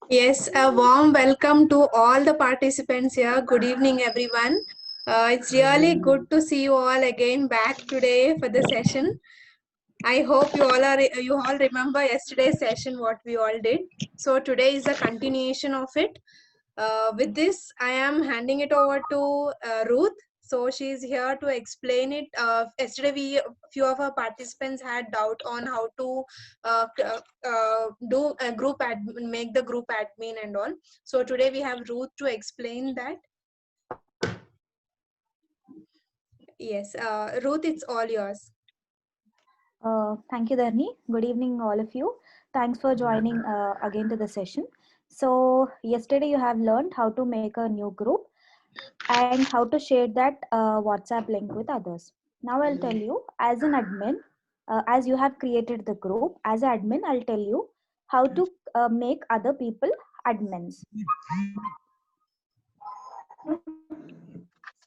Yes, a warm welcome to all the participants here. Good evening, everyone. It's really good to see you all again back today for the session. I hope you all remember yesterday's session what we all did. So today is a continuation of it. With this, I am handing it over to Ruth. So she's here to explain it. Yesterday, few of our participants had doubt on how to do a group admin, make the group admin and all. So today we have Ruth to explain that. Yes, Ruth, it's all yours. Thank you, Dharni. Good evening, all of you. Thanks for joining again to the session. So yesterday you have learned how to make a new group and how to share that WhatsApp link with others. Now I'll tell you, as an admin, as you have created the group, as an admin, I'll tell you how to make other people admins.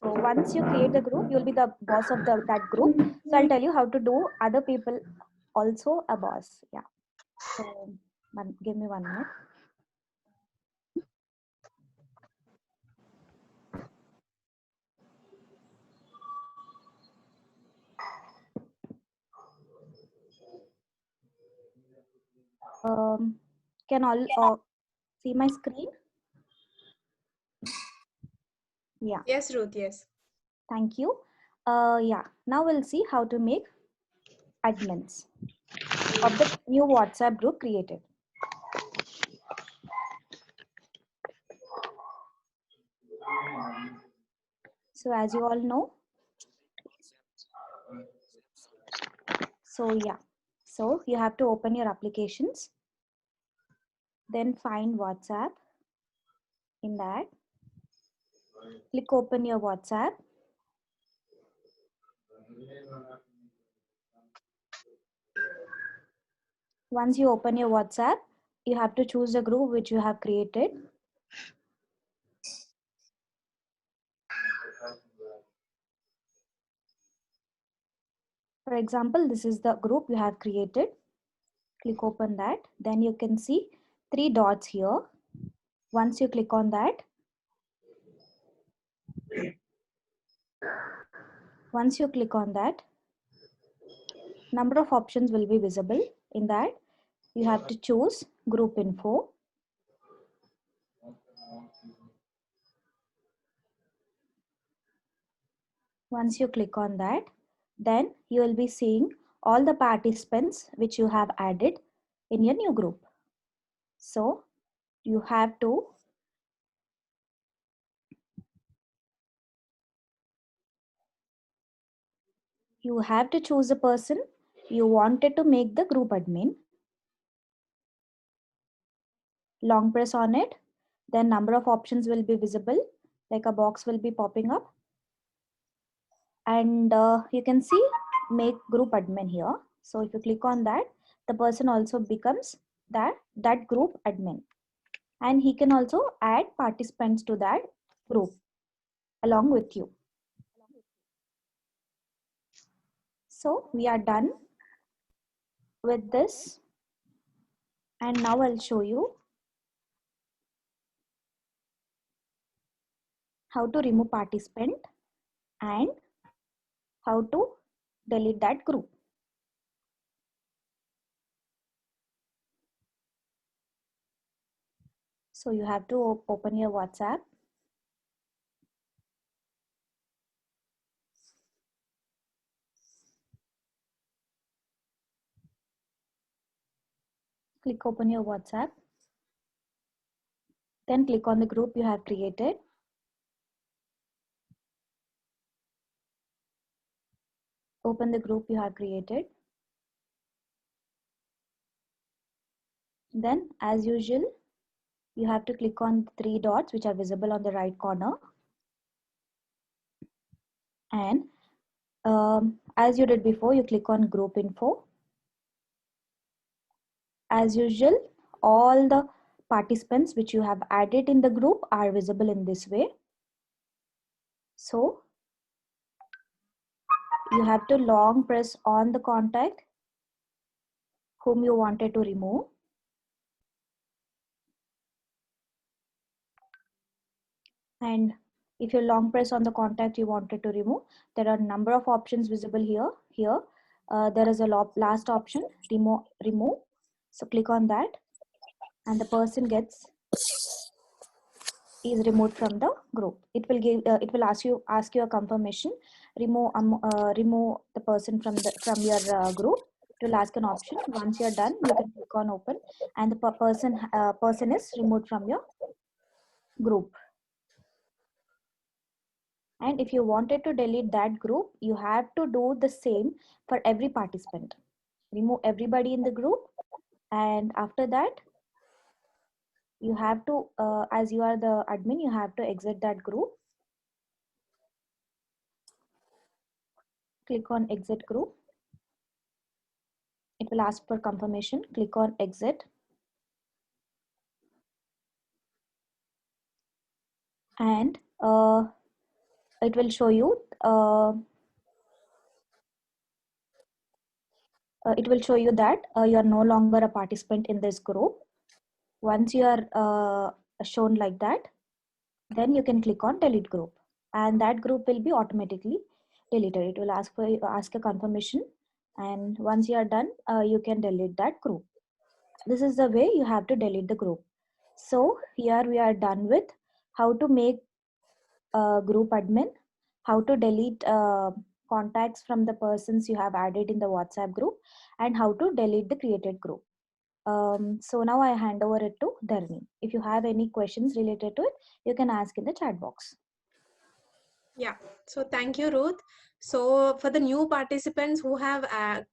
So once you create the group, you'll be the boss of that group. So I'll tell you how to do other people also a boss. Yeah. So give me 1 minute. Can all see my screen? Yeah. Yes, Ruth, yes. Thank you. Yeah, now we'll see how to make admins of the new WhatsApp group created. So as you all know, so yeah, so you have to open your applications, then find WhatsApp. In that, click open your WhatsApp. Once you open your WhatsApp, you have to choose the group which you have created. For example, this is the group you have created. Click open that. Then you can see 3 dots here. Once you click on that, number of options will be visible. In that, you have to choose group info. Once you click on that, then you will be seeing all the participants which you have added in your new group. So you have to choose a person you wanted to make the group admin. Long press on it, then number of options will be visible, like a box will be popping up, and you can see make group admin here. So if you click on that, the person also becomes that group admin, and he can also add participants to that group along with you. So we are done with this, and now I'll show you how to remove participant and how to delete that group. So you have to open your WhatsApp. Click open your WhatsApp. Then click on the group you have created. Open the group you have created. Then, as usual, you have to click on the 3 dots which are visible on the right corner. And as you did before, you click on group info. As usual, all the participants which you have added in the group are visible in this way. So you have to long press on the contact whom you wanted to remove. And if you long press on the contact you wanted to remove, there are a number of options visible here. There is a last option, remove. So click on that, and the person is removed from the group. It will ask you a confirmation. Remove the person from your group. It will ask an option. Once you're done, you can click on open, and the person is removed from your group. And if you wanted to delete that group, you have to do the same for every participant. Remove everybody in the group, and after that, you have to, as you are the admin, you have to exit that group. Click on exit group. It will ask for confirmation. Click on exit. And it will show you that you are no longer a participant in this group. Once you are shown like that, then you can click on delete group, and that group will be automatically deleted. It will ask a confirmation, and once you are done, you can delete that group. This is the way you have to delete the group. So here we are done with how to make a group admin, how to delete contacts from the persons you have added in the WhatsApp group, and how to delete the created group. So now I hand over it to Dharni. If you have any questions related to it, you can ask in the chat box. Yeah, so thank you, Ruth. So for the new participants who have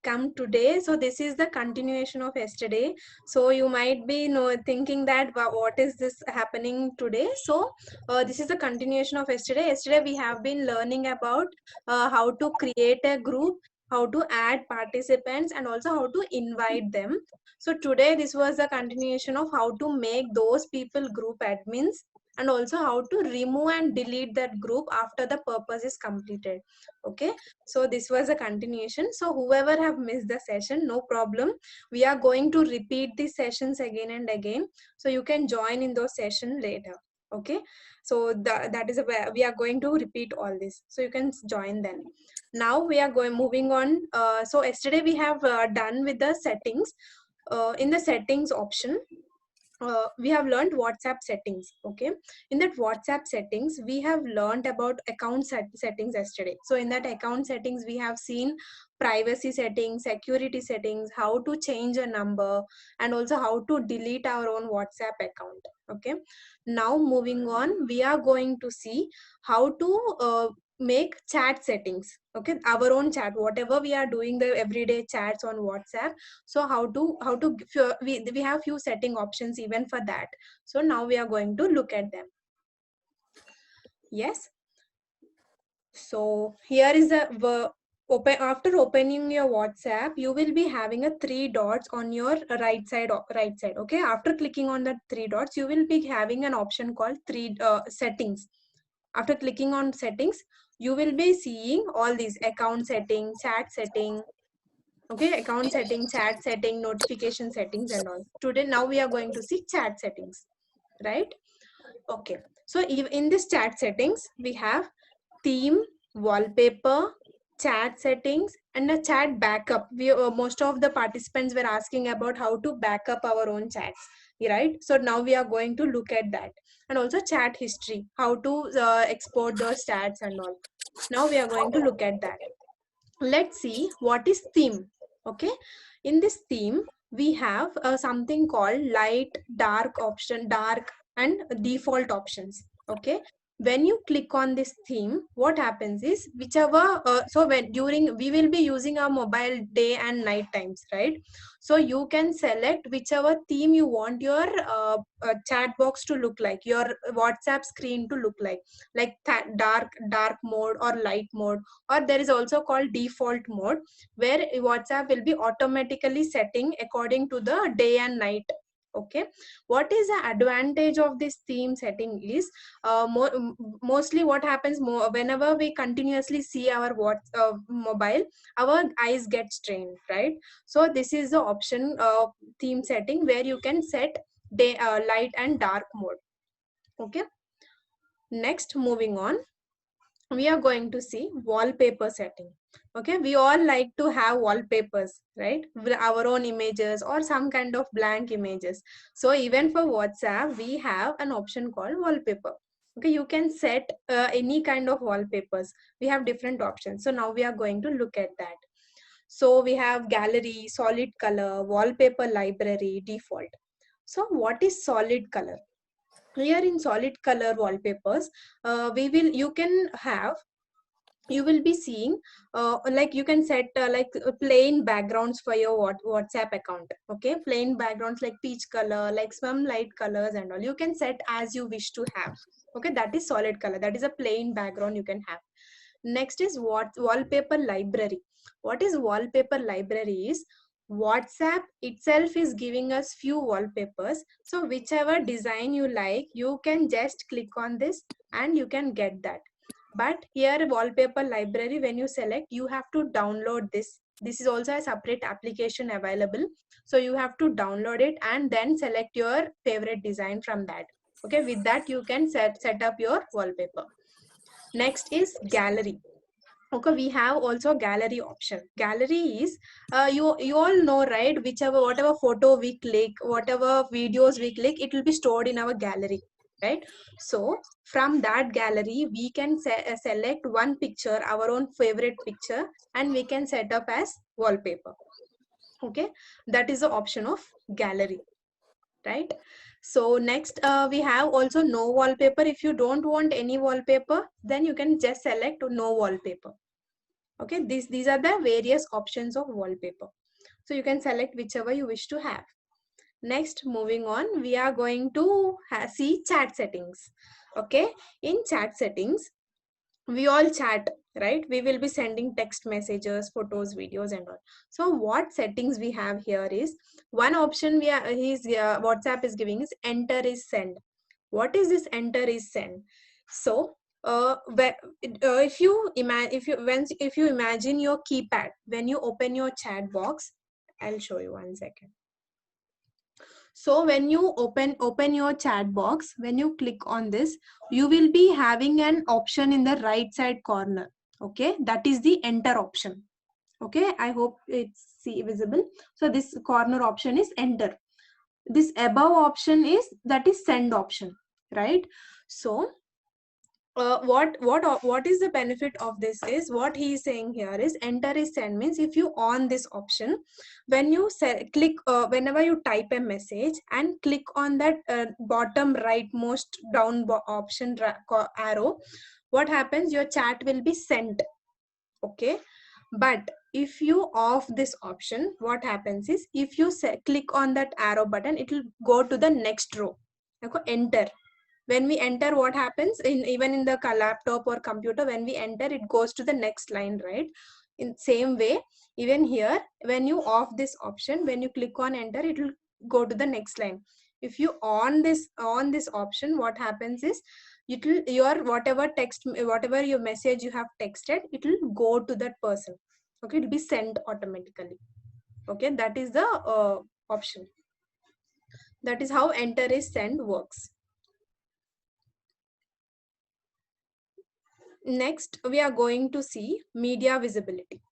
come today, so this is the continuation of yesterday. So you might be thinking that what is this happening today? So this is the continuation of yesterday. Yesterday we have been learning about how to create a group, how to add participants, and also how to invite them. So today this was the continuation of how to make those people group admins, and also how to remove and delete that group after the purpose is completed. Okay, so this was a continuation. So whoever have missed the session, no problem, we are going to repeat these sessions again and again, so you can join in those sessions later. Okay, so that is we are going to repeat all this, so you can join then. Now we are moving on. So yesterday we have done with the settings. In the settings option, we have learned WhatsApp settings. Okay, in that WhatsApp settings we have learned about account settings yesterday. So in that account settings we have seen privacy settings, security settings, how to change a number, and also how to delete our own WhatsApp account. Okay, now moving on, we are going to see how to make chat settings. Okay, our own chat, whatever we are doing the everyday chats on WhatsApp. So we have few setting options even for that. So now we are going to look at them. Yes, so here is the after opening your WhatsApp, you will be having a 3 dots on your right side. Okay, after clicking on the 3 dots, you will be having an option called settings. After clicking on settings, you will be seeing all these: account setting, chat setting. Okay, account setting, chat setting, notification settings, and all. Today, now we are going to see chat settings, right? Okay, so in this chat settings, we have theme, wallpaper, chat settings, and a chat backup. Most of the participants were asking about how to back up our own chats, right? So now we are going to look at that. And also chat history, how to export those chats and all. Now we are going to look at that. Let's see what is theme. Okay, in this theme we have something called light, dark option, dark and default options. Okay, when you click on this theme, what happens is whichever, so when during, we will be using our mobile day and night times, right? So you can select whichever theme you want your chat box to look like, your WhatsApp screen to look like dark mode or light mode, or there is also called default mode, where WhatsApp will be automatically setting according to the day and night. Okay, what is the advantage of this theme setting is, mostly what happens whenever we continuously see our mobile, our eyes get strained, right? So this is the option, theme setting, where you can set day, light and dark mode. Okay, next, moving on, we are going to see wallpaper setting. Okay, we all like to have wallpapers, right? With our own images or some kind of blank images. So even for WhatsApp, we have an option called wallpaper. Okay, you can set any kind of wallpapers. We have different options. So now we are going to look at that. So we have gallery, solid color, wallpaper library, default. So what is solid color? Here in solid color wallpapers, you will be seeing, like you can set plain backgrounds for your WhatsApp account. Okay, plain backgrounds like peach color, like some light colors and all, you can set as you wish to have. Okay, that is solid color, that is a plain background you can have. Next is what wallpaper library. What is wallpaper library is, WhatsApp itself is giving us few wallpapers, so whichever design you like, you can just click on this and you can get that. But here wallpaper library, when you select, you have to download this. This is also a separate application available, so you have to download it and then select your favorite design from that. Okay, with that you can set up your wallpaper. Next is gallery. Okay, we have also gallery option. Gallery is, you all know, right? Whatever photo we click, whatever videos we click, it will be stored in our gallery, right? So from that gallery, we can select one picture, our own favorite picture, and we can set up as wallpaper. Okay, that is the option of gallery, right? So next, we have also no wallpaper. If you don't want any wallpaper, then you can just select no wallpaper. Okay, these are the various options of wallpaper, so you can select whichever you wish to have. Next, moving on, we are going to see chat settings. Okay, in chat settings, we all chat, right? We will be sending text messages, photos, videos and all. So what settings we have here is, one option WhatsApp is giving is enter is send. What is this enter is send? So if you imagine your keypad when you open your chat box, I'll show you, one second. So when you open your chat box, when you click on this, you will be having an option in the right side corner. Okay, that is the enter option. Okay, I hope it's visible. So this corner option is enter. This above option is, that is send option, right? So what is the benefit of this is, what he is saying here is, enter is send means, if you on this option, when you click, whenever you type a message and click on that bottom right most down option arrow, what happens, your chat will be sent. Okay, but if you off this option, what happens is, if you click on that arrow button, it will go to the next row. Okay, enter. When we enter, what happens, even in the laptop or computer, when we enter, it goes to the next line, right? In same way, even here, when you off this option, when you click on enter, it will go to the next line. If you on this option, what happens is, it will, your whatever your message you have texted, it will go to that person. Okay, it will be sent automatically. Okay, that is the option. That is how enter is send works. Next, we are going to see media visibility.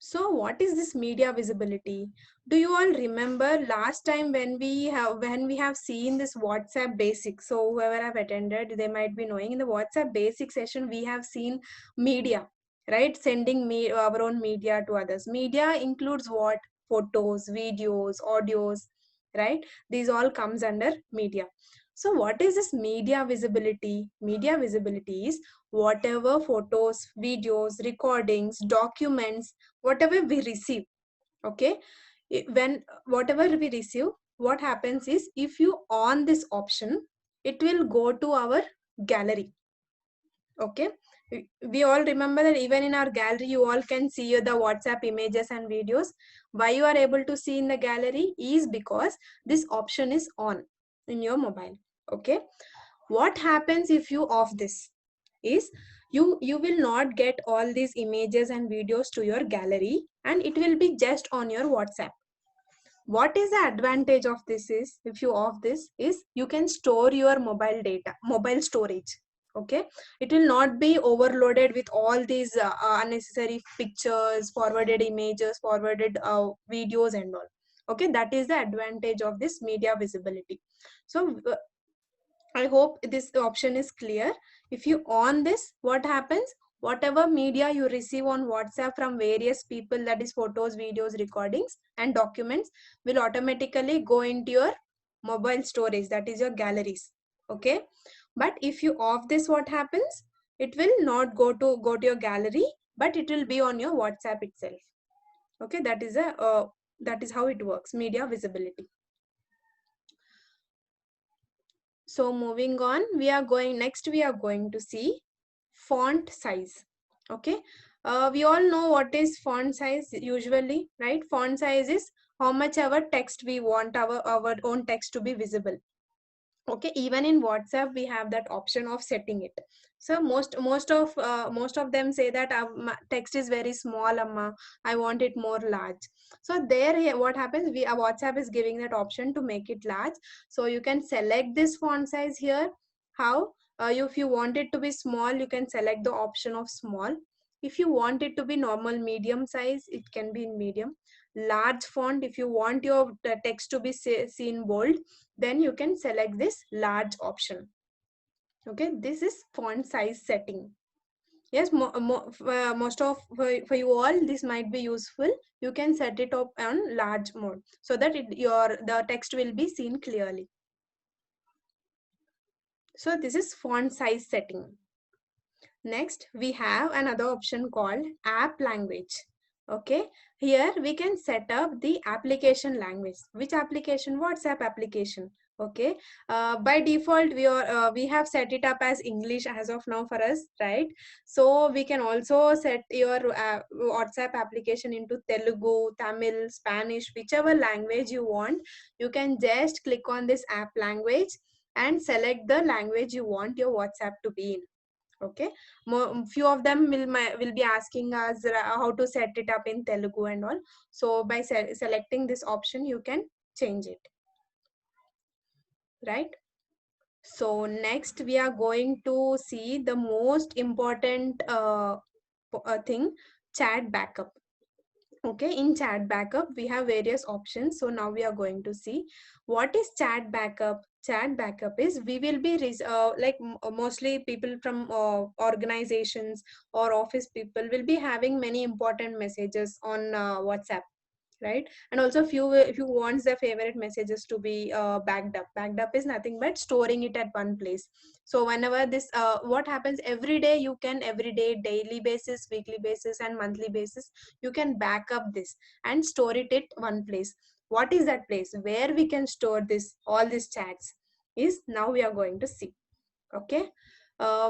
So what is this media visibility? Do you all remember last time when we have seen this WhatsApp basics? So whoever have attended, they might be knowing, in the WhatsApp basic session, we have seen media, right? Sending our own media to others. Media includes what? Photos, videos, audios, right? These all comes under media. So what is this media visibility? Media visibility is whatever photos, videos, recordings, documents, whatever we receive. Okay, when whatever we receive, what happens is if you on this option, it will go to our gallery. Okay, we all remember that even in our gallery you all can see the WhatsApp images and videos. Why you are able to see in the gallery is because this option is on in your mobile. Okay, what happens if you off this is you will not get all these images and videos to your gallery, and it will be just on your WhatsApp. What is the advantage of this is if you off this is you can store your mobile data, mobile storage. Okay, it will not be overloaded with all these unnecessary pictures, forwarded images, forwarded videos and all. Okay, that is the advantage of this media visibility. So I hope this option is clear. If you on this, what happens? Whatever media you receive on WhatsApp from various people, that is photos, videos, recordings, and documents, will automatically go into your mobile storage, that is your galleries. Okay. But if you off this, what happens? It will not go to your gallery, but it will be on your WhatsApp itself. Okay, that is how it works, media visibility. So moving on, we are going to see font size. Okay, we all know what is font size usually, right? Font size is how much our text we want our own text to be visible. Okay, even in WhatsApp we have that option of setting it. So most of them say that text is very small, amma, I want it more large. So there what happens, our WhatsApp is giving that option to make it large. So you can select this font size here. How if you want it to be small, you can select the option of small. If you want it to be normal medium size, it can be in medium. Large font, if you want your text to be seen bold, then you can select this large option. Okay, this is font size setting. Yes, most of for you all this might be useful. You can set it up on large mode so that the text will be seen clearly. So this is font size setting. Next, we have another option called app language. Okay, here we can set up the application language. Which application? WhatsApp application. Okay, by default we have set it up as English as of now for us, right? So we can also set your WhatsApp application into Telugu, Tamil, Spanish, whichever language you want. You can just click on this app language and select the language you want your WhatsApp to be in. Okay, few of them will be asking us how to set it up in Telugu and all. So by selecting this option, you can change it, right? So next we are going to see the most important thing, chat backup. Okay, in chat backup we have various options. So now we are going to see what is chat backup. Chat backup is we will be mostly people from organizations or office people will be having many important messages on WhatsApp, right? And also if you want the favorite messages to be backed up is nothing but storing it at one place. So whenever this what happens, every day you can, every day, daily basis, weekly basis and monthly basis, you can back up this and store it at one place. What is that place where we can store this all these chats is now we are going to see. Okay,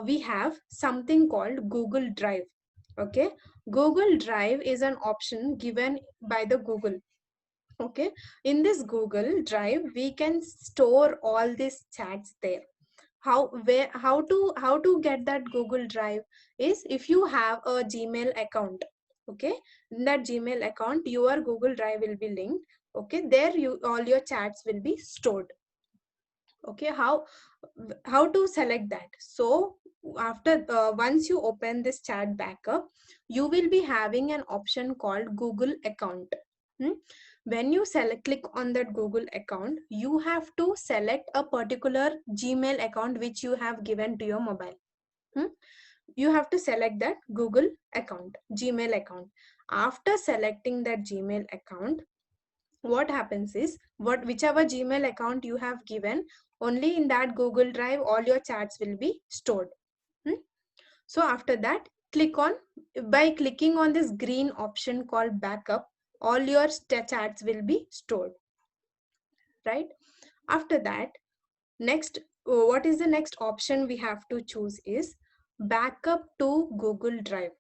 we have something called Google Drive. Okay, Google Drive is an option given by the Google. Okay, in this Google Drive we can store all these chats there. How to get that Google Drive is if you have a Gmail account. Okay, in that Gmail account your Google Drive will be linked. Okay, there you all your chats will be stored. Okay, how to select that? So after once you open this chat backup, you will be having an option called Google account. When you click on that Google account, you have to select a particular Gmail account which you have given to your mobile. You have to select that Google account, Gmail account. After selecting that Gmail account, what happens is whichever Gmail account you have given, Only in that Google Drive all your chats will be stored. So after that, by clicking on this green option called backup, all your chats will be stored, right? After that, next, what is the next option we have to choose is backup to Google Drive.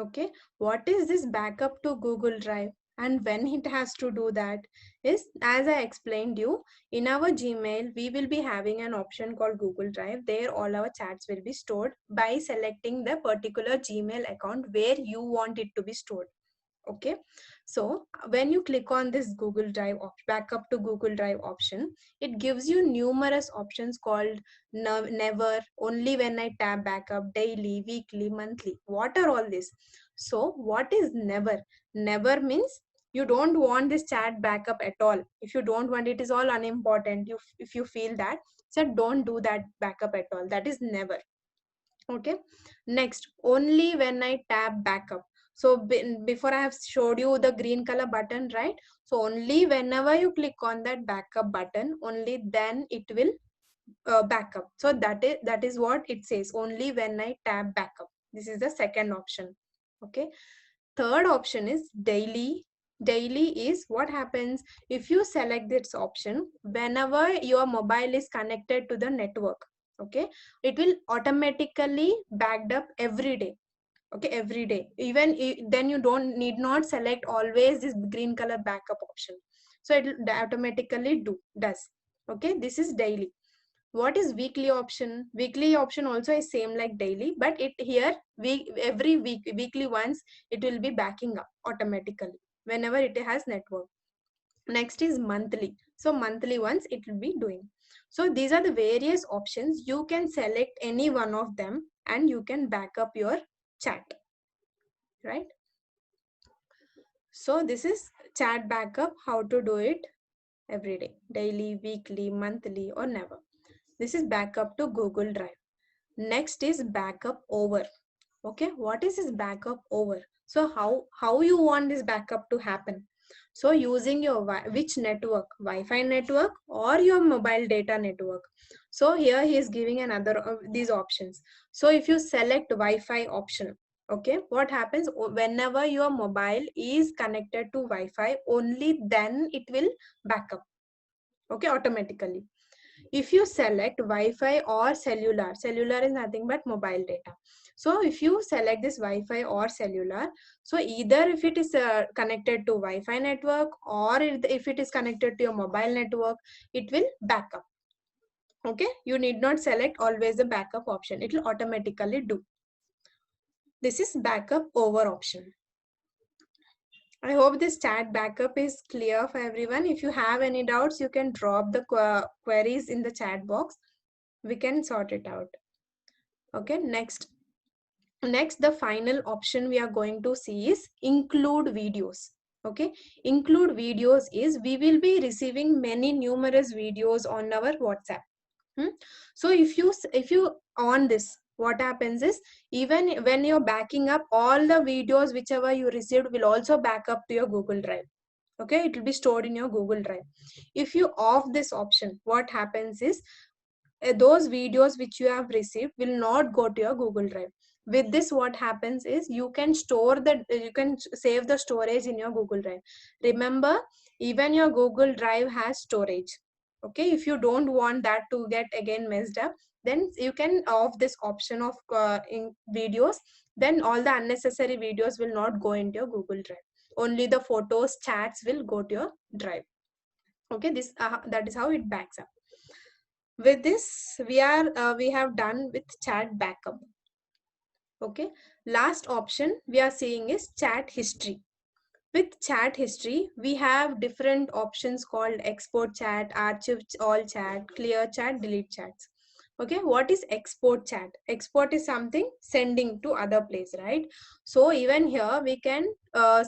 Okay, what is this backup to Google Drive and when it has to do that is, as I explained you, in our Gmail we will be having an option called Google Drive. There all our chats will be stored by selecting the particular Gmail account where you want it to be stored. Okay, so when you click on this Google Drive backup to Google Drive option, it gives you numerous options called never, only when I tab backup, daily, weekly, monthly. What are all this? So what is never? Never means you don't want this chat backup at all. If you don't want, it is all unimportant. If you feel that, so don't do that backup at all. That is never. Okay, next, only when I tab backup. So before I have showed you the green color button, right? So only whenever you click on that backup button, only then it will backup. So that is what it says, only when I tab backup. This is the second option. Okay, third option is daily. Daily is what happens if you select this option whenever your mobile is connected to the network. Okay, it will automatically backed up every day. Okay, every day, even then you don't need not select always this green color backup option, so it will automatically does. Okay, this is daily. What is weekly option? Weekly option also is same like daily, but it here every weekly once it will be backing up automatically whenever it has network. Next is monthly. So monthly once it will be doing. So these are the various options. You can select any one of them and you can back up your chat, right? So this is chat backup, how to do it every day, daily, weekly, monthly, or never. This is backup to Google Drive. Next is backup over. Okay, what is this backup over? So how you want this backup to happen? So using your which network, Wi-Fi network or your mobile data network. So here he is giving another of these options. So if you select Wi-Fi option, okay, what happens whenever your mobile is connected to Wi-Fi, only then it will backup. Okay, automatically. If you select Wi-Fi or cellular, cellular is nothing but mobile data. So if you select this Wi-Fi or cellular, so either if it is connected to Wi-Fi network or if it is connected to your mobile network, it will backup. Okay, you need not select always the backup option. It will automatically do. This is backup over option. I hope this chat backup is clear for everyone. If you have any doubts, you can drop the queries in the chat box. We can sort it out. Okay, next, the final option we are going to see is include videos. Okay, include videos is we will be receiving many numerous videos on our WhatsApp. So if you on this, what happens is even when you're backing up, all the videos whichever you received will also back up to your Google Drive. Okay, it will be stored in your Google Drive. If you off this option, what happens is those videos which you have received will not go to your Google Drive. With this, what happens is you can save the storage in your Google Drive. Remember, even your Google Drive has storage. Okay, if you don't want that to get again messed up, then you can off this option of in videos. Then all the unnecessary videos will not go into your Google Drive. Only the photos, chats will go to your drive. Okay, this that is how it backs up. With this, we have done with chat backup. Okay, last option we are seeing is chat history. With chat history, we have different options called export chat, archive all chat, clear chat, delete chats. Okay, what is export chat? Export is something sending to other place, right? So even here we can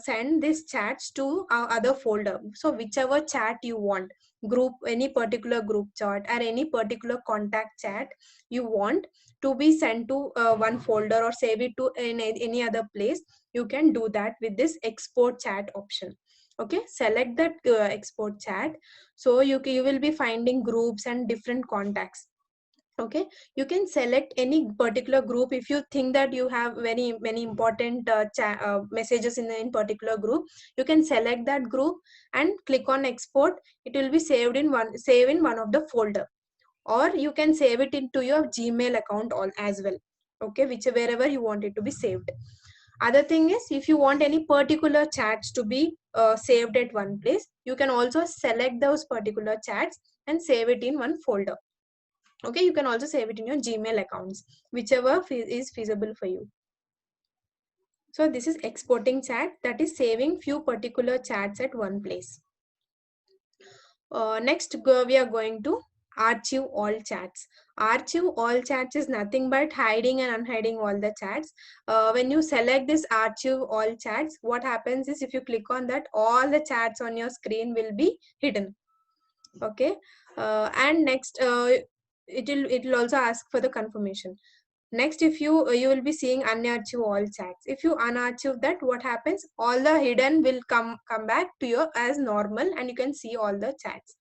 send these chats to our other folder. So whichever chat you want, group, any particular group chat or any particular contact chat you want to be sent to one folder or save it to any other place, you can do that with this export chat option. Okay, select that export chat. So you will be finding groups and different contacts. Okay, you can select any particular group. If you think that you have very many important messages in particular group, you can select that group and click on export. It will be saved in one of the folder, or you can save it into your Gmail account as well. Okay, wherever you want it to be saved. Other thing is, if you want any particular chats to be saved at one place, you can also select those particular chats and save it in one folder. Okay, you can also save it in your Gmail accounts, whichever is feasible for you. So this is exporting chat, that is saving few particular chats at one place. Next, we are going to archive all chats. Archive all chats is nothing but hiding and unhiding all the chats. When you select this archive all chats, what happens is, if you click on that, all the chats on your screen will be hidden. Okay, and next, it will also ask for the confirmation. Next, if you will be seeing unarchive all chats. If you unarchive that, what happens? All the hidden will come back to you as normal, and you can see all the chats.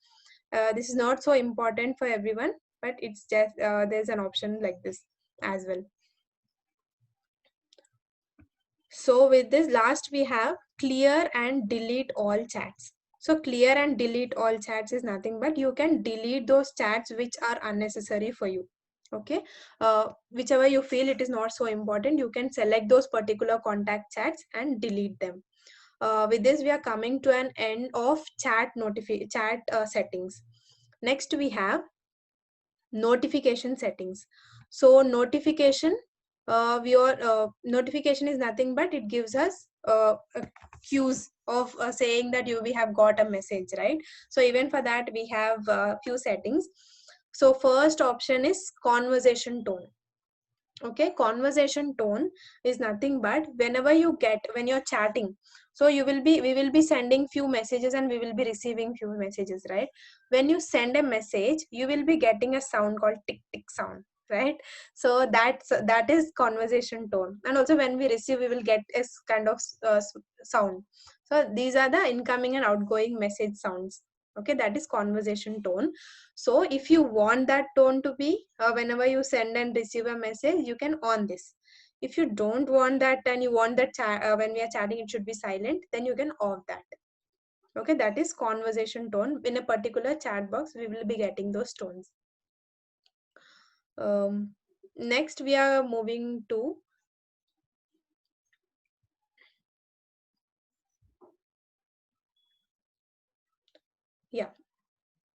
This is not so important for everyone, but it's just there's an option like this as well. So with this, last we have clear and delete all chats. So clear and delete all chats is nothing but you can delete those chats which are unnecessary for you. Okay, whichever you feel it is not so important, you can select those particular contact chats and delete them. With this, we are coming to an end of chat settings. Next, we have notification settings. So notification, notification is nothing but it gives us cues of saying that we have got a message, right? So even for that, we have a few settings. So first option is conversation tone. Okay, conversation tone is nothing but when you're chatting, so we will be sending few messages and we will be receiving few messages, right? When you send a message, you will be getting a sound called tick tick sound, right? So that is conversation tone. And also when we receive, we will get a kind of sound. So these are the incoming and outgoing message sounds. Okay, that is conversation tone. So if you want that tone to be whenever you send and receive a message, you can on this. If you don't want that and you want that when we are chatting it should be silent, then you can off that. Okay, that is conversation tone. In a particular chat box, we will be getting those tones. Next, we are moving to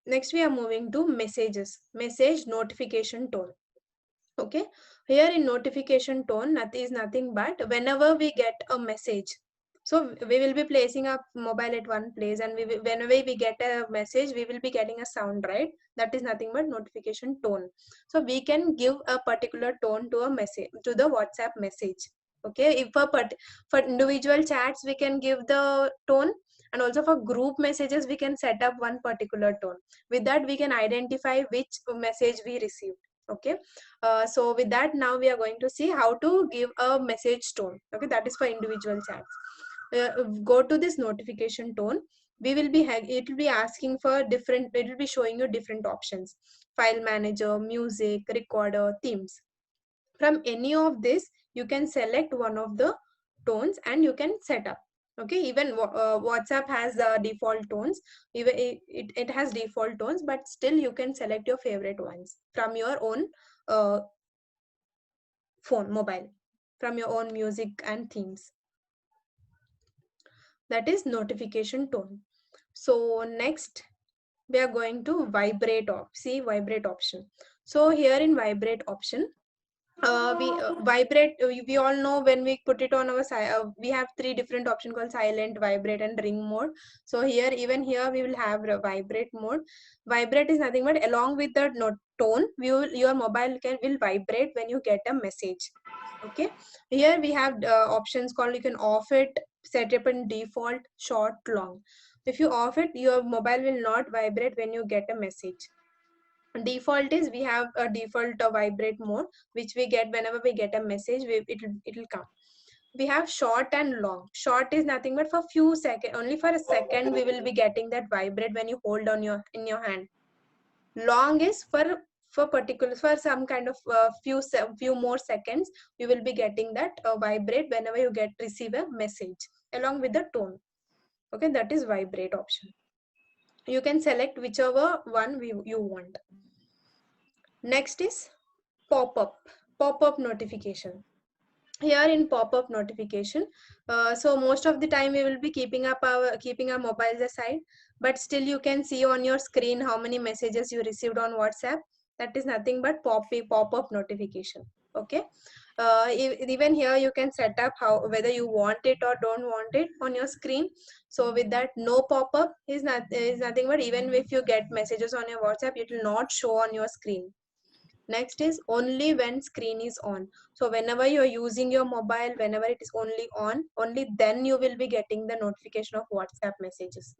next we are moving to message notification tone. Okay, here in notification tone, is nothing but whenever we get a message, so we will be placing our mobile at one place, and whenever we get a message, we will be getting a sound, right? That is nothing but notification tone. So we can give a particular tone to a message, to the WhatsApp message. Okay, if for individual chats we can give the tone, and also for group messages we can set up one particular tone. With that, we can identify which message we received. Okay, so with that, now we are going to see how to give a message tone. Okay, that is for individual chats. Go to this notification tone. We will be it will be asking for different, it will be showing you different options: file manager, music, recorder, themes. From any of this, you can select one of the tones and you can set up. Okay, even WhatsApp has default tones. Even it has default tones, but still you can select your favorite ones from your own uh, mobile, from your own music and themes. That is notification tone. So next, we are going to vibrate option. So here in vibrate option, we vibrate, we all know when we put it on our we have three different options called silent, vibrate and ring mode. So here, even here we will have a vibrate mode. Vibrate is nothing but along with the tone, your mobile will vibrate when you get a message. Okay, here we have options called, you can off it, set up in default, short, long. If you off it, your mobile will not vibrate when you get a message. Default is, we have a default vibrate mode which we get whenever we get a message, it will come. we have short and long. Short is nothing but for few seconds, only for a second we will be getting that vibrate when you hold on your in your hand. Long is for particular, for some kind of few more seconds you will be getting that vibrate whenever you get receive a message along with the tone. Okay, that is vibrate option. You can select whichever one you want. Next is pop-up notification. Here in pop-up notification, so most of the time we will be keeping our mobiles aside, but still you can see on your screen how many messages you received on WhatsApp. That is nothing but pop-up notification. Okay, even here you can set up how whether you want it or don't want it on your screen. So with that, no pop-up is nothing but even if you get messages on your WhatsApp, it will not show on your screen. Next is only when screen is on. So whenever you're using your mobile, whenever it is only on, only then you will be getting the notification of WhatsApp messages.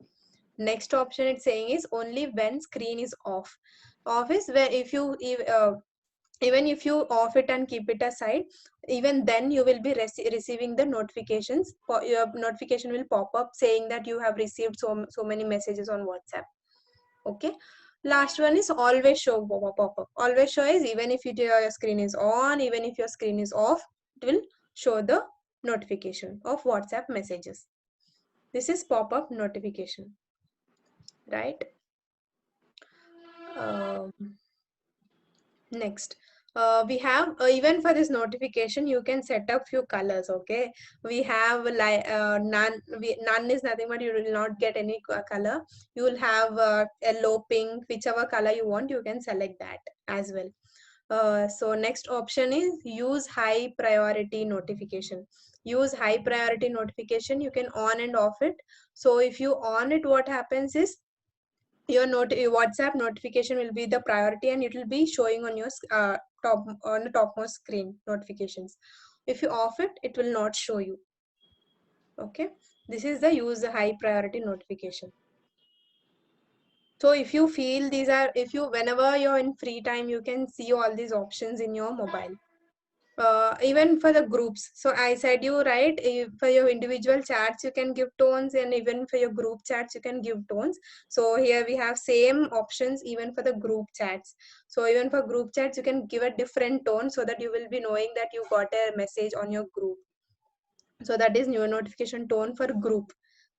Next option it's saying is only when screen is off. Off is where if you even if you off it and keep it aside, even then you will be receiving the notifications. Your notification will pop up saying that you have received so many messages on WhatsApp. Okay, last one is always show pop-up. Always show is even if your screen is on, even if your screen is off, it will show the notification of WhatsApp messages. This is pop-up notification, right? um, Next, we have even for this notification you can set up few colors. Okay, we have like none is nothing but you will not get any color. You will have yellow, pink, whichever color you want, you can select that as well. So next option is use high priority notification. Use high priority notification, you can on and off it. So if you on it, what happens is your WhatsApp notification will be the priority and it will be showing on your on the topmost screen notifications. If you off it, it will not show you. Okay, this is the use high priority notification. So if you feel these are, if you whenever you're in free time, you can see all these options in your mobile. Even for the groups, so I said you right, for your individual chats you can give tones, and even for your group chats you can give tones. So here we have same options even for the group chats. So even for group chats you can give a different tone so that you will be knowing that you got a message on your group. So that is new notification tone for group.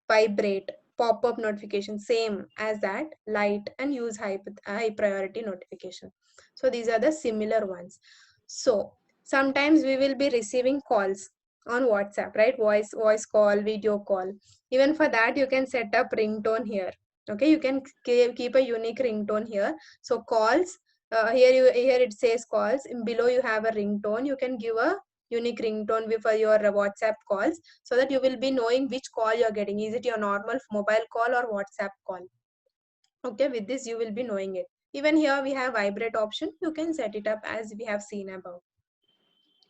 Vibrate, pop-up notification, same as that, light, and use high priority notification. So these are the similar ones. So sometimes we will be receiving calls on WhatsApp, right? Voice call, video call. Even for that you can set up ringtone here. Okay, you can keep a unique ringtone here. So calls, here it says calls, and below you have a ringtone. You can give a unique ringtone for your WhatsApp calls, so that you will be knowing which call you're getting. Is it your normal mobile call or WhatsApp call? Okay, with this you will be knowing it. Even here we have vibrate option. You can set it up as we have seen above,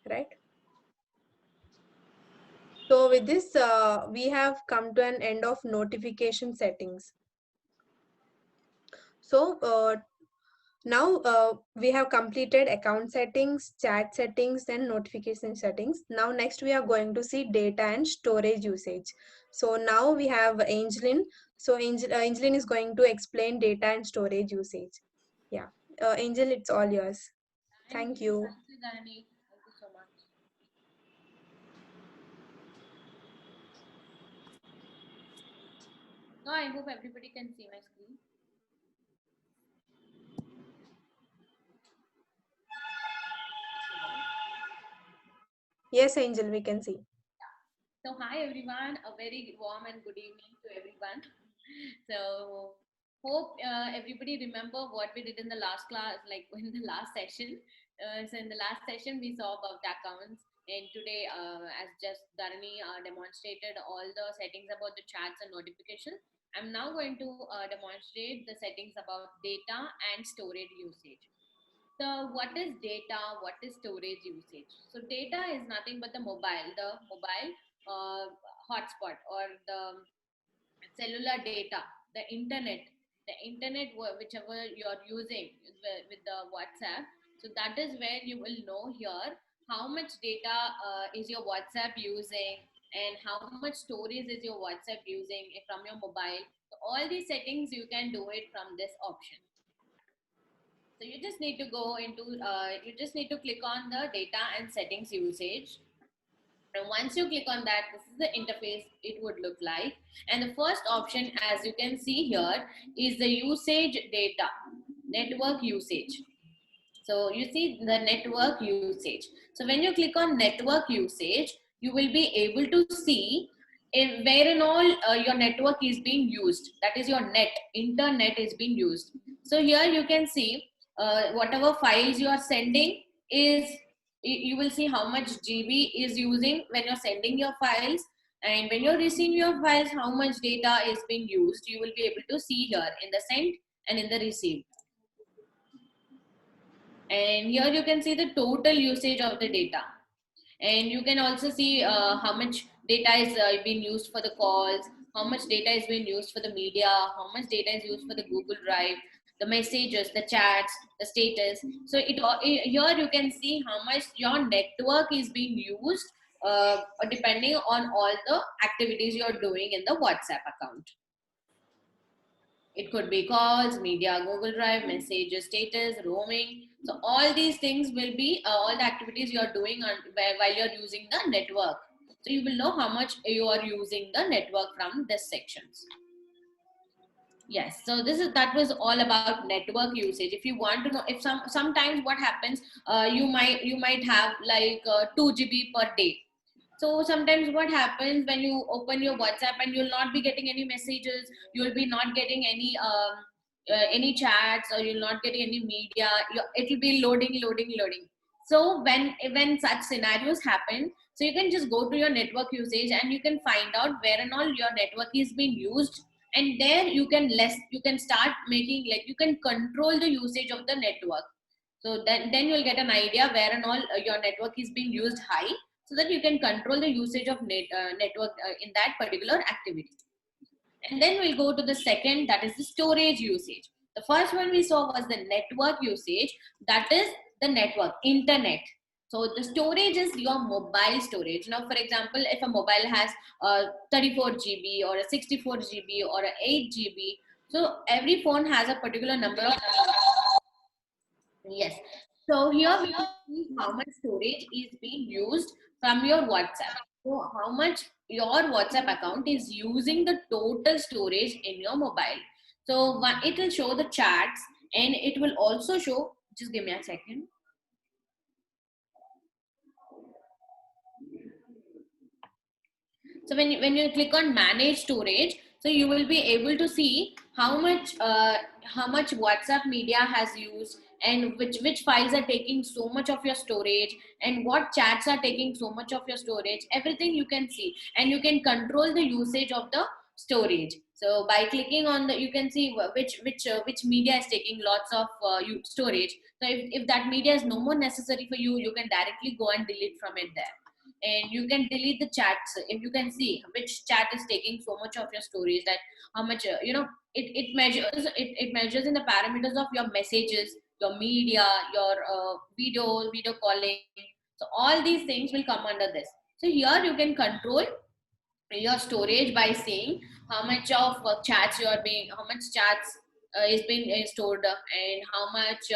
right? So with this, we have come to an end of notification settings. So now we have completed account settings, chat settings, and notification settings. Now next we are going to see data and storage usage. So now we have Angeline. So Angeline is going to explain data and storage usage. Yeah, Angel, it's all yours. Thank you. Thank you, Dharani. Thank you so much. Now I hope everybody can see my screen. Yes, Angel, we can see. So hi everyone, a very warm and good evening to everyone. So hope everybody remember what we did in the last class, like in the last session. So in the last session we saw about the accounts, and today, as just Dharani demonstrated all the settings about the chats and notification, I'm now going to demonstrate the settings about data and storage usage. So what is data? What is storage usage? So data is nothing but the mobile uh, hotspot, or the cellular data, the internet whichever you're using with the WhatsApp. So that is where you will know here how much data is your WhatsApp using, and how much storage is your WhatsApp using from your mobile. So all these settings you can do it from this option. So you just need to go into, you just need to click on the data and settings usage. And once you click on that, this is the interface it would look like. And the first option, as you can see here, is the usage data, network usage. So you see the network usage. So when you click on network usage, you will be able to see where and all your network is being used. That is your internet is being used. So here you can see whatever files you are sending is, you will see how much GB is using when you're sending your files, and when you're receiving your files, how much data is being used. You will be able to see here in the sent and in the receive. And here you can see the total usage of the data, and you can also see how much data is being used for the calls, how much data is being used for the media, how much data is used for the Google Drive, the messages, the chats, the status. So here you can see how much your network is being used depending on all the activities you're doing in the WhatsApp account. It could be calls, media, Google Drive, messages, status, roaming. So all these things will be all the activities you are doing while you're using the network. So you will know how much you are using the network from this sections. Yes, so that was all about network usage. If you want to know, if sometimes what happens, you might have like 2 GB per day. So sometimes what happens when you open your WhatsApp and you'll not be getting any messages, you'll be not getting any chats, or you'll not getting any media. It will be loading. So when such scenarios happen, so you can just go to your network usage and you can find out where and all your network is being used, and there you can start making, like, you can control the usage of the network. So then you'll get an idea where and all your network is being used high, so that you can control the usage of network in that particular activity. And then we'll go to the second, that is the storage usage. The first one we saw was the network usage, that is the network, internet. So the storage is your mobile storage. Now, for example, if a mobile has 34 GB or a 64 GB or a 8 GB, so every phone has a particular number of. Yes. So here we can see how much storage is being used from your WhatsApp. So how much your WhatsApp account is using the total storage in your mobile. So it will show the chats, and it will also show, just give me a second. So when you click on manage storage, so you will be able to see how much WhatsApp media has used, and which files are taking so much of your storage, and what chats are taking so much of your storage. Everything you can see, and you can control the usage of the storage. So by clicking on the, you can see which media is taking lots of storage. So if that media is no more necessary for you, you can directly go and delete from it there. And you can delete the chats if you can see which chat is taking so much of your storage, that how much it measures in the parameters of your messages, your media, your video calling. So all these things will come under this. So here you can control your storage by seeing how much of how much chats is being stored, and how much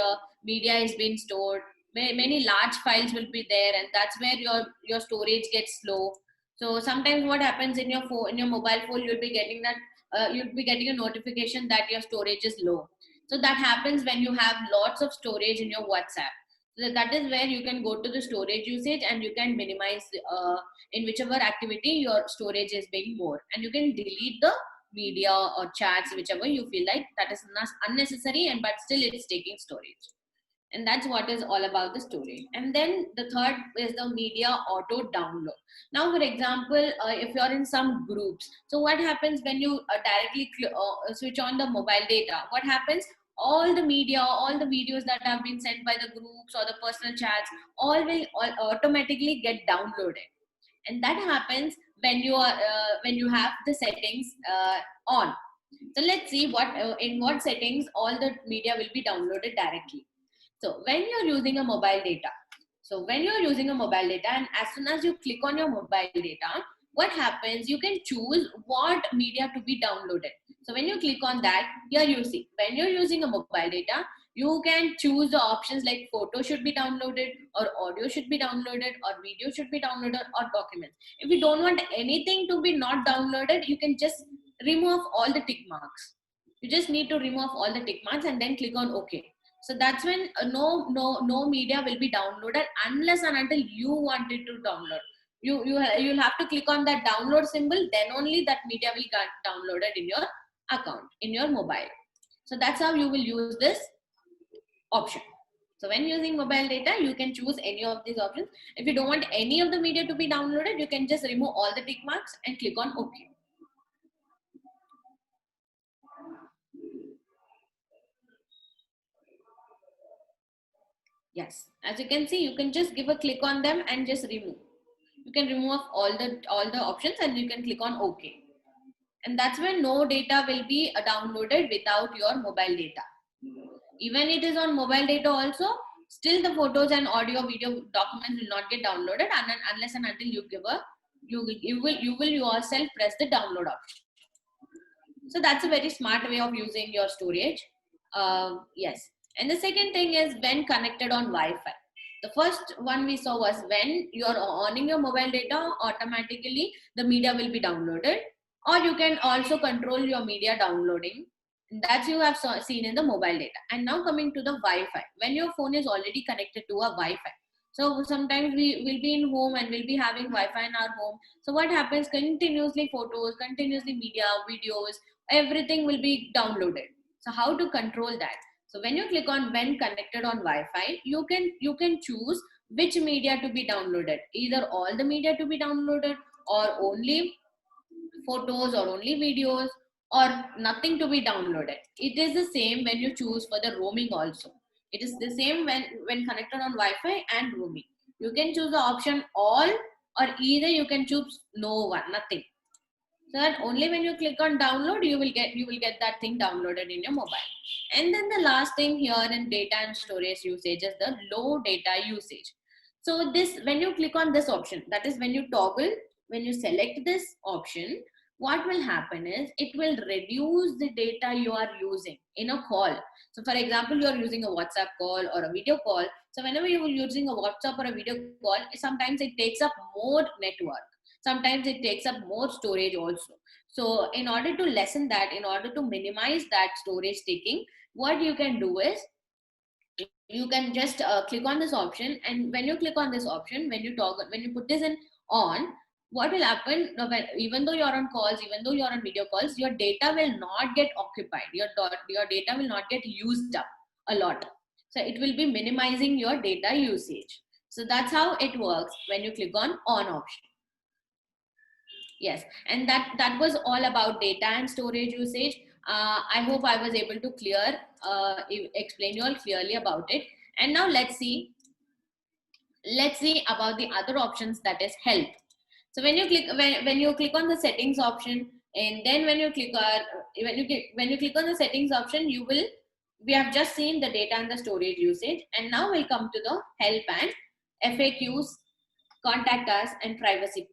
media is being stored. Many large files will be there, and that's where your storage gets slow. So sometimes what happens in your phone, in your mobile phone, you'll be getting a notification that your storage is low. So that happens when you have lots of storage in your WhatsApp. So that is where you can go to the storage usage, and you can minimize in whichever activity your storage is being more, and you can delete the media or chats, whichever you feel like that is unnecessary, and but still it's taking storage. And that's what is all about the storage. And then the third is the media auto download. Now, for example, if you're in some groups, so what happens when you directly switch on the mobile data, what happens, all the media, all the videos that have been sent by the groups or the personal chats, all will automatically get downloaded. And that happens when you have the settings on. So let's see in what settings all the media will be downloaded directly. So when you're using a mobile data, So when you're using a mobile data, and as soon as you click on your mobile data, what happens, you can choose what media to be downloaded. So when you click on that, here you see, when you're using a mobile data, you can choose the options like photo should be downloaded, or audio should be downloaded, or video should be downloaded, or documents. If you don't want anything to be not downloaded, you can just remove all the tick marks. You just need to remove all the tick marks and then click on OK. So that's when no media will be downloaded unless and until you want it to download. You'll have to click on that download symbol, then only that media will get downloaded in your account, in your mobile. So that's how you will use this option. So when using mobile data, you can choose any of these options. If you don't want any of the media to be downloaded, you can just remove all the tick marks and click on OK. Yes, as you can see, you can just give a click on them and just remove. You can remove all the options and you can click on OK. And that's when no data will be downloaded without your mobile data. Even it is on mobile data also, still the photos and audio, video, documents will not get downloaded unless and until you give a you will yourself press the download option. So that's a very smart way of using your storage. Yes. And the second thing is when connected on Wi-Fi. The first one we saw was when you're owning your mobile data, automatically the media will be downloaded, or you can also control your media downloading. That you have seen in the mobile data. And now coming to the Wi-Fi, when your phone is already connected to a Wi-Fi. So sometimes we will be in home and we'll be having Wi-Fi in our home. So what happens, continuously photos, continuously media, videos, everything will be downloaded. So how to control that? So when you click on when connected on Wi-Fi, you can choose which media to be downloaded, either all the media to be downloaded, or only photos, or only videos, or nothing to be downloaded. It is the same when you choose for the roaming also. It is the same when connected on Wi-Fi and roaming. You can choose the option all, or either you can choose no one, nothing. So that only when you click on download, you will get that thing downloaded in your mobile. And then the last thing here in data and storage usage is the low data usage. So this, when you click on this option, that is when you toggle, when you select this option, what will happen is it will reduce the data you are using in a call. So for example, you are using a WhatsApp call or a video call. So whenever you are using a WhatsApp or a video call, sometimes it takes up more network. Sometimes it takes up more storage also. So in order to lessen that, in order to minimize that storage taking, what you can do is you can just click on this option. And when you click on this option, when you put this in on, what will happen, even though you're on calls, even though you're on video calls, your data will not get occupied. Your data will not get used up a lot. So it will be minimizing your data usage. So that's how it works when you click on option. Yes, and that was all about data and storage usage. I hope I was able to explain you all clearly about it. And now let's see about the other options, that is help. So when you click on the settings option, and then when you click on the settings option, we have just seen the data and the storage usage, and now we'll come to the help and FAQs, contact us, and privacy.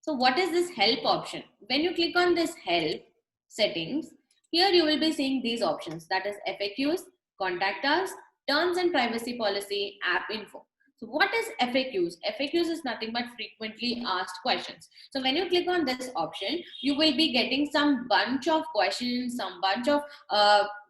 So what is this help option? When you click on this help settings, here you will be seeing these options, that is FAQs, contact us, terms and privacy policy, app info. So what is FAQs? FAQs is nothing but frequently asked questions. So when you click on this option, you will be getting some bunch of questions, some bunch of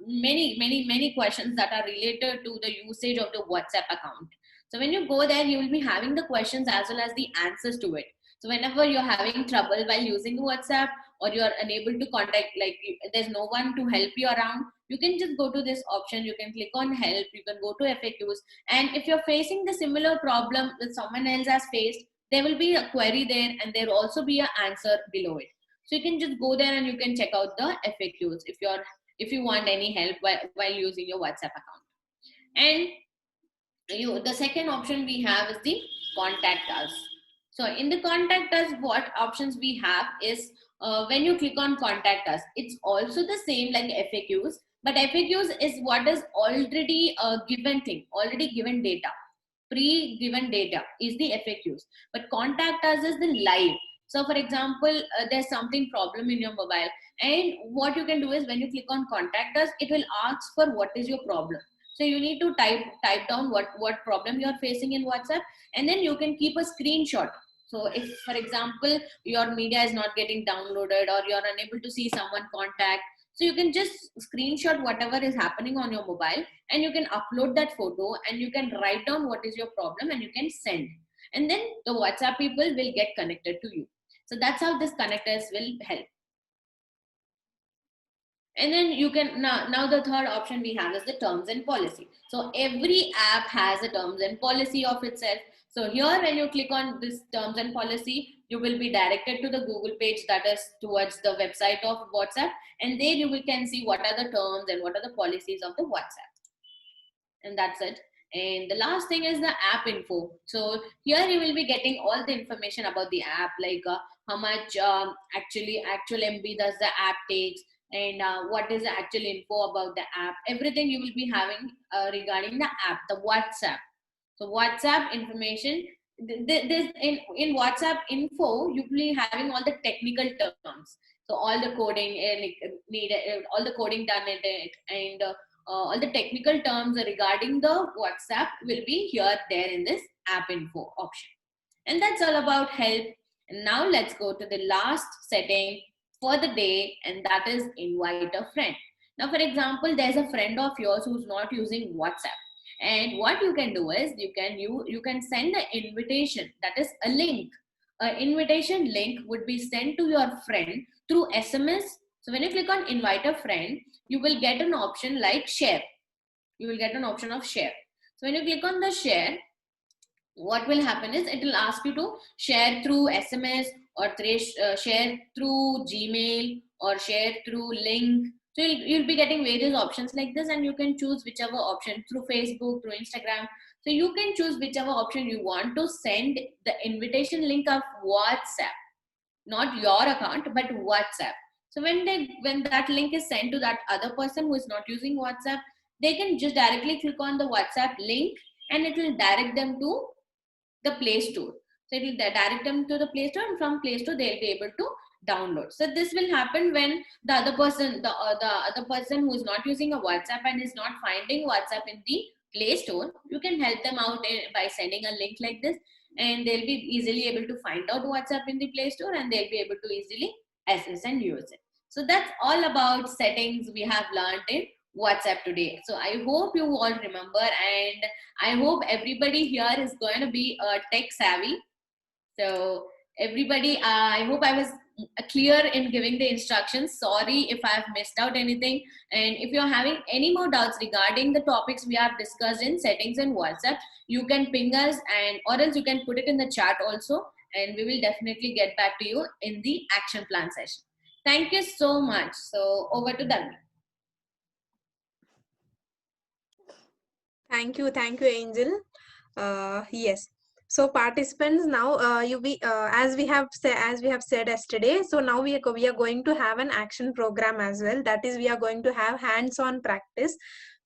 many questions that are related to the usage of the WhatsApp account. So when you go there, you will be having the questions as well as the answers to it. So whenever you're having trouble while using WhatsApp, or you're unable to contact, like there's no one to help you around, you can just go to this option. You can click on help, you can go to FAQs, and if you're facing the similar problem that someone else has faced, there will be a query there, and there will also be an answer below it. So you can just go there and you can check out the FAQs if you want any help while using your WhatsApp account. And the second option we have is the contact us. So in the contact us, what options we have is when you click on contact us, it's also the same like FAQs, but FAQs is what is already a given thing, already given data. pre-given data is the FAQs, but contact us is the live. So for example, there's something problem in your mobile, and what you can do is when you click on contact us, it will ask for what is your problem. So you need to type down what problem you are facing in WhatsApp, and then you can keep a screenshot. So if, for example, your media is not getting downloaded or you're unable to see someone contact, so you can just screenshot whatever is happening on your mobile, and you can upload that photo, and you can write down what is your problem, and you can send. And then the WhatsApp people will get connected to you. So that's how this connectors will help. And then you can, now the third option we have is the terms and policy. So every app has a terms and policy of itself. So here when you click on this terms and policy, you will be directed to the Google page that is towards the website of WhatsApp, and there you can see what are the terms and what are the policies of the WhatsApp. And that's it. And the last thing is the app info. So here you will be getting all the information about the app, like how much actual MB does the app takes, and what is the actual info about the app. Everything you will be having regarding the app, the WhatsApp. So WhatsApp information, this in WhatsApp info, you will be having all the technical terms. So all the coding all the coding done in it, and all the technical terms regarding the WhatsApp will be here there in this app info option. And that's all about help. And now let's go to the last setting for the day, and that is invite a friend. Now, for example, there's a friend of yours who's not using WhatsApp. And what you can do is you can send an invitation, that is a link. An invitation link would be sent to your friend through SMS. So when you click on invite a friend, you will get an option like share. You will get an option of share. So when you click on the share, what will happen is it will ask you to share through SMS, or share through Gmail, or share through link. So you'll be getting various options like this, and you can choose whichever option, through Facebook, through Instagram. So you can choose whichever option you want to send the invitation link of WhatsApp, not your account, but WhatsApp. So when that link is sent to that other person who is not using WhatsApp, they can just directly click on the WhatsApp link, and it will direct them to the Play Store. So it will direct them to the Play Store, and from Play Store they'll be able to download. So this will happen when the other person, the other person who is not using a WhatsApp and is not finding WhatsApp in the Play Store, you can help them out by sending a link like this, and they'll be easily able to find out WhatsApp in the Play Store, and they'll be able to easily access and use it. So that's all about settings we have learned in WhatsApp today. So I hope you all remember, and I hope everybody here is going to be tech savvy. So everybody, I hope I was clear in giving the instructions. Sorry if I have missed out anything. And if you're having any more doubts regarding the topics we have discussed in settings in WhatsApp, you can ping us, and or else you can put it in the chat also, and we will definitely get back to you in the action plan session. Thank you so much. So over to Dhanvi. Thank you, Angel. Yes. So participants, now as we have said yesterday. So now we are going to have an action program as well. That is, we are going to have hands-on practice.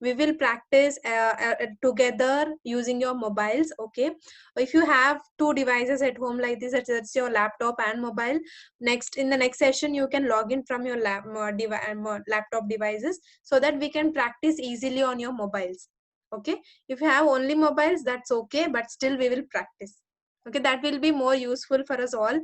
We will practice together using your mobiles. Okay. If you have two devices at home like this, that's your laptop and mobile. In the next session, you can log in from your laptop devices, so that we can practice easily on your mobiles. Okay, if you have only mobiles, that's okay, but still we will practice. Okay, that will be more useful for us all,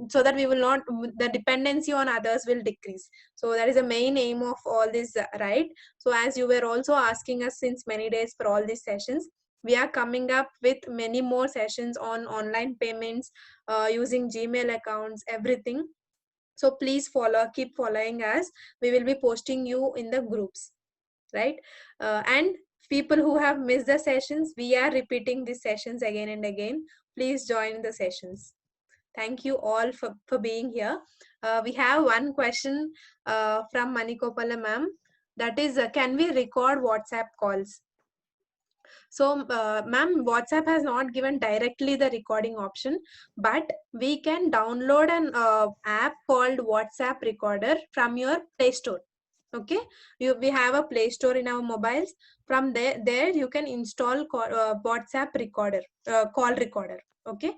so that we will not, the dependency on others will decrease. So that is the main aim of all this, right? So as you were also asking us since many days for all these sessions, we are coming up with many more sessions on online payments, using Gmail accounts, everything. So please keep following us. We will be posting you in the groups, right? And people who have missed the sessions, we are repeating these sessions again and again. Please join the sessions. Thank you all for being here. We have one question from Manikopala ma'am. That is, can we record WhatsApp calls? So ma'am, WhatsApp has not given directly the recording option, but we can download an app called WhatsApp Recorder from your Play Store. Okay, we have a Play Store in our mobiles. From there you can install WhatsApp recorder, call recorder. Okay,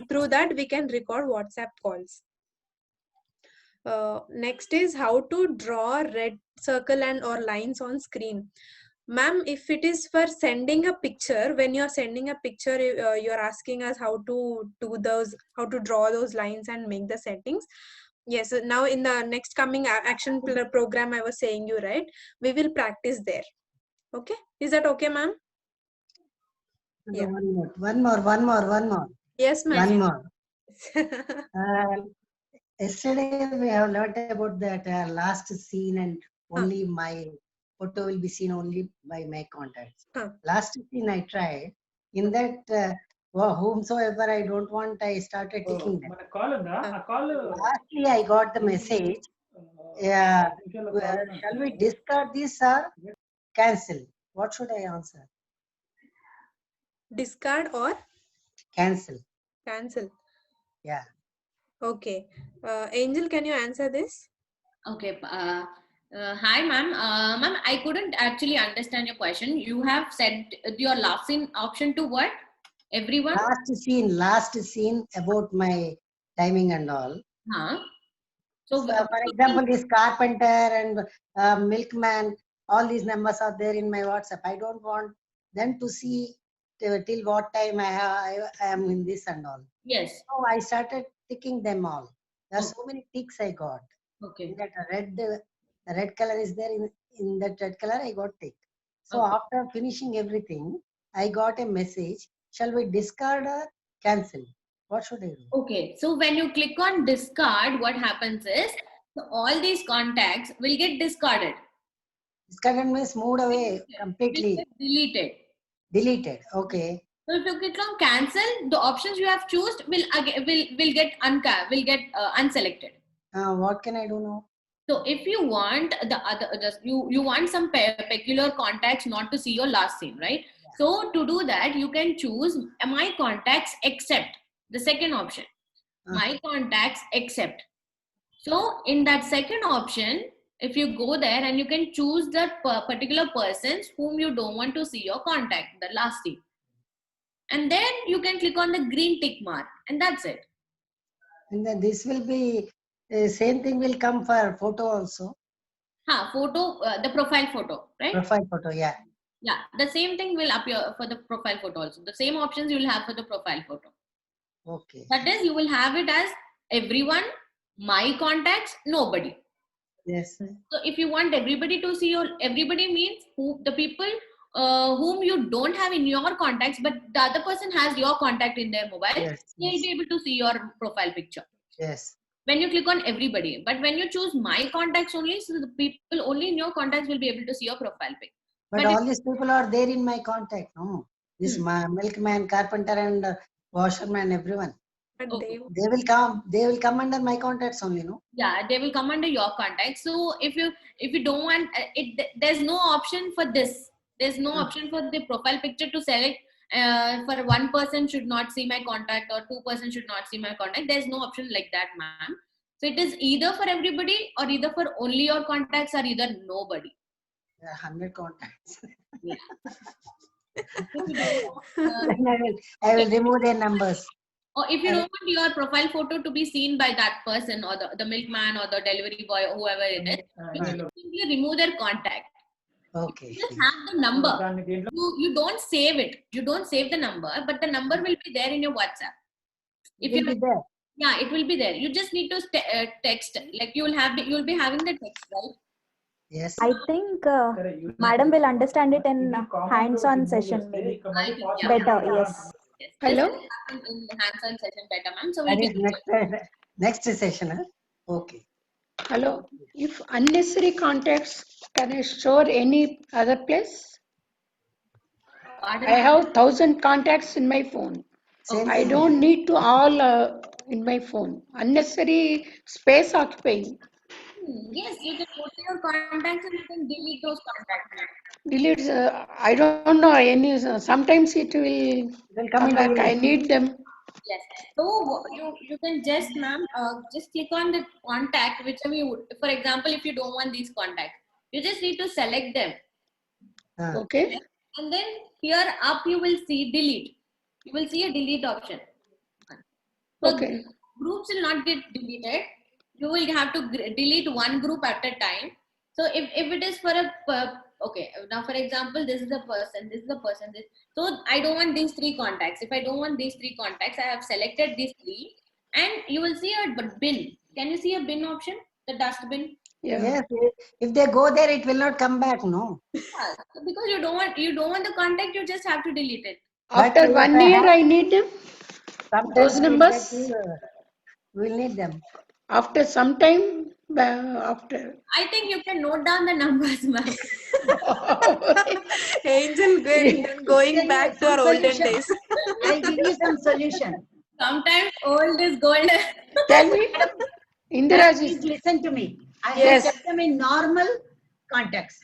through that we can record WhatsApp calls. Next is how to draw red circle and or lines on screen. Ma'am, if it is for sending a picture, when you're sending a picture, you're asking us how to do those, how to draw those lines and make the settings. Yes, now in the next coming action program I was saying you, right? We will practice there. Okay, is that okay, ma'am? Yeah. One more. Yes, ma'am. One more. Yesterday we have learned about that last scene, and only my photo will be seen only by my contacts. Last scene I tried. In that, whomsoever I don't want, I started taking them. Lastly, I got the message. Shall we discard this or cancel? What should I answer? Discard or Cancel. cancel. Yeah. Okay. Angel, can you answer this? Okay. Hi, ma'am. Ma'am, I couldn't actually understand your question. You have said your last scene option to what? Everyone? Last scene about my timing and all. Huh? So, for example, this carpenter and milkman, all these numbers are there in my WhatsApp. I don't want them to see till what time I am in this and all. Yes. So I started ticking them all. There are so many ticks I got. Okay. That red color is there in that red color. I got tick. So after finishing everything, I got a message. Shall we discard or cancel? What should I do? Okay, so when you click on discard, what happens is all these contacts will get discarded. Discarded means moved away completely. Deleted. Deleted. Okay. So if you click on cancel, the options you have chosen will get unselected. What can I do now? So if you want you want some peculiar contacts not to see your last scene, right? Yeah. So to do that, you can choose my contacts except the second option. My contacts except. So in that second option, if you go there and you can choose the particular persons whom you don't want to see your contact, the last scene. And then you can click on the green tick mark and that's it. And then this will be same thing will come for photo also. Photo, the profile photo, right? Profile photo, yeah. Yeah, the same thing will appear for the profile photo also. The same options you will have for the profile photo. Okay. That is, you will have it as everyone, my contacts, nobody. Yes. So if you want everybody to see your, everybody means the people whom you don't have in your contacts, but the other person has your contact in their mobile, yes, they will be able to see your profile picture. Yes. When you click on everybody, but when you choose my contacts only, so the people only in your contacts will be able to see your profile pic. But all these people are there in my contact, no? This milkman, carpenter, and washerman, everyone. But Okay. They will come under my contacts only, no? Yeah, they will come under your contacts. So if you don't want it, there's no option for this. There's no option for the profile picture to select. For one person should not see my contact or 2% should not see my contact. There's no option like that, ma'am. So it is either for everybody or either for only your contacts or either nobody. There are 100 contacts. Yeah. I will remove their numbers. Or if you don't want your profile photo to be seen by that person or the milkman or the delivery boy or whoever it is, you can simply remove their contact. Okay. You just have the number. You don't save it. You don't save the number, but the number will be there in your WhatsApp. It will be there. Yeah, it will be there. You just need to text. Like you will be having the text, right? Yes. I think madam will understand it in hands-on session maybe. Better, yes. Yes. Hello? In hands-on session better, ma'am. So That we'll is next session. Huh? Okay. Hello. If unnecessary contacts, can I store any other place? I have 1,000 contacts in my phone. I don't need to all in my phone. Unnecessary space occupying. Yes, you can go to your contacts and you can delete those contacts. Delete. I don't know any. Sometimes it will come back. I need them. Yes. So you can just, ma'am, just click on the contact whichever you would. For example, if you don't want these contacts, you just need to select them. Okay. And then here up you will see delete. You will see a delete option. So Okay. groups will not get deleted. You will have to delete one group at a time. So if it is for a okay, now for example, this is a person, this is a person, this. So I don't want these three contacts. If I don't want these three contacts, I have selected these three, and you will see a bin. Can you see a bin option? The dustbin. Yeah. Yes, if they go there, it will not come back, no. Yeah, because you don't want the contact, you just have to delete it. After But 1 if I year, have- I need them. Sometimes Those we'll numbers. we'll need them. After some time, after. I think you can note down the numbers, ma'am. Angel going back to our olden days. I'll give you some solution. Sometimes old is gold. Tell me, Indira Please ji. listen to me. I have Yes. kept them in normal contacts,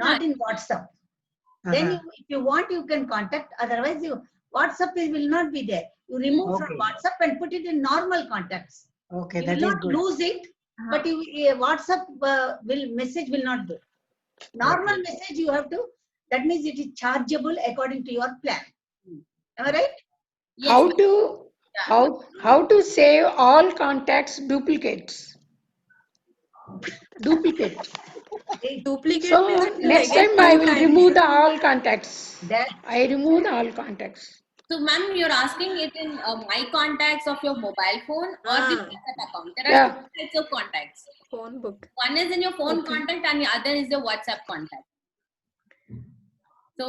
not in WhatsApp. Then if you want, you can contact. Otherwise, WhatsApp will not be there. You remove from WhatsApp and put it in normal contacts. Okay, you will not lose it, but WhatsApp message will not go. Normal message you have to. That means it is chargeable according to your plan. Am I right? Yes, How to save all contacts duplicates? Duplicate. Duplicate So means it will next get time I two will times. remove the all contacts. That I remove the all contacts. So, ma'am, you're asking it in my contacts of your mobile phone or the WhatsApp account. There are Yeah. two types of contacts. Phone book. One is in your phone Okay. contact and the other is the WhatsApp contact. So,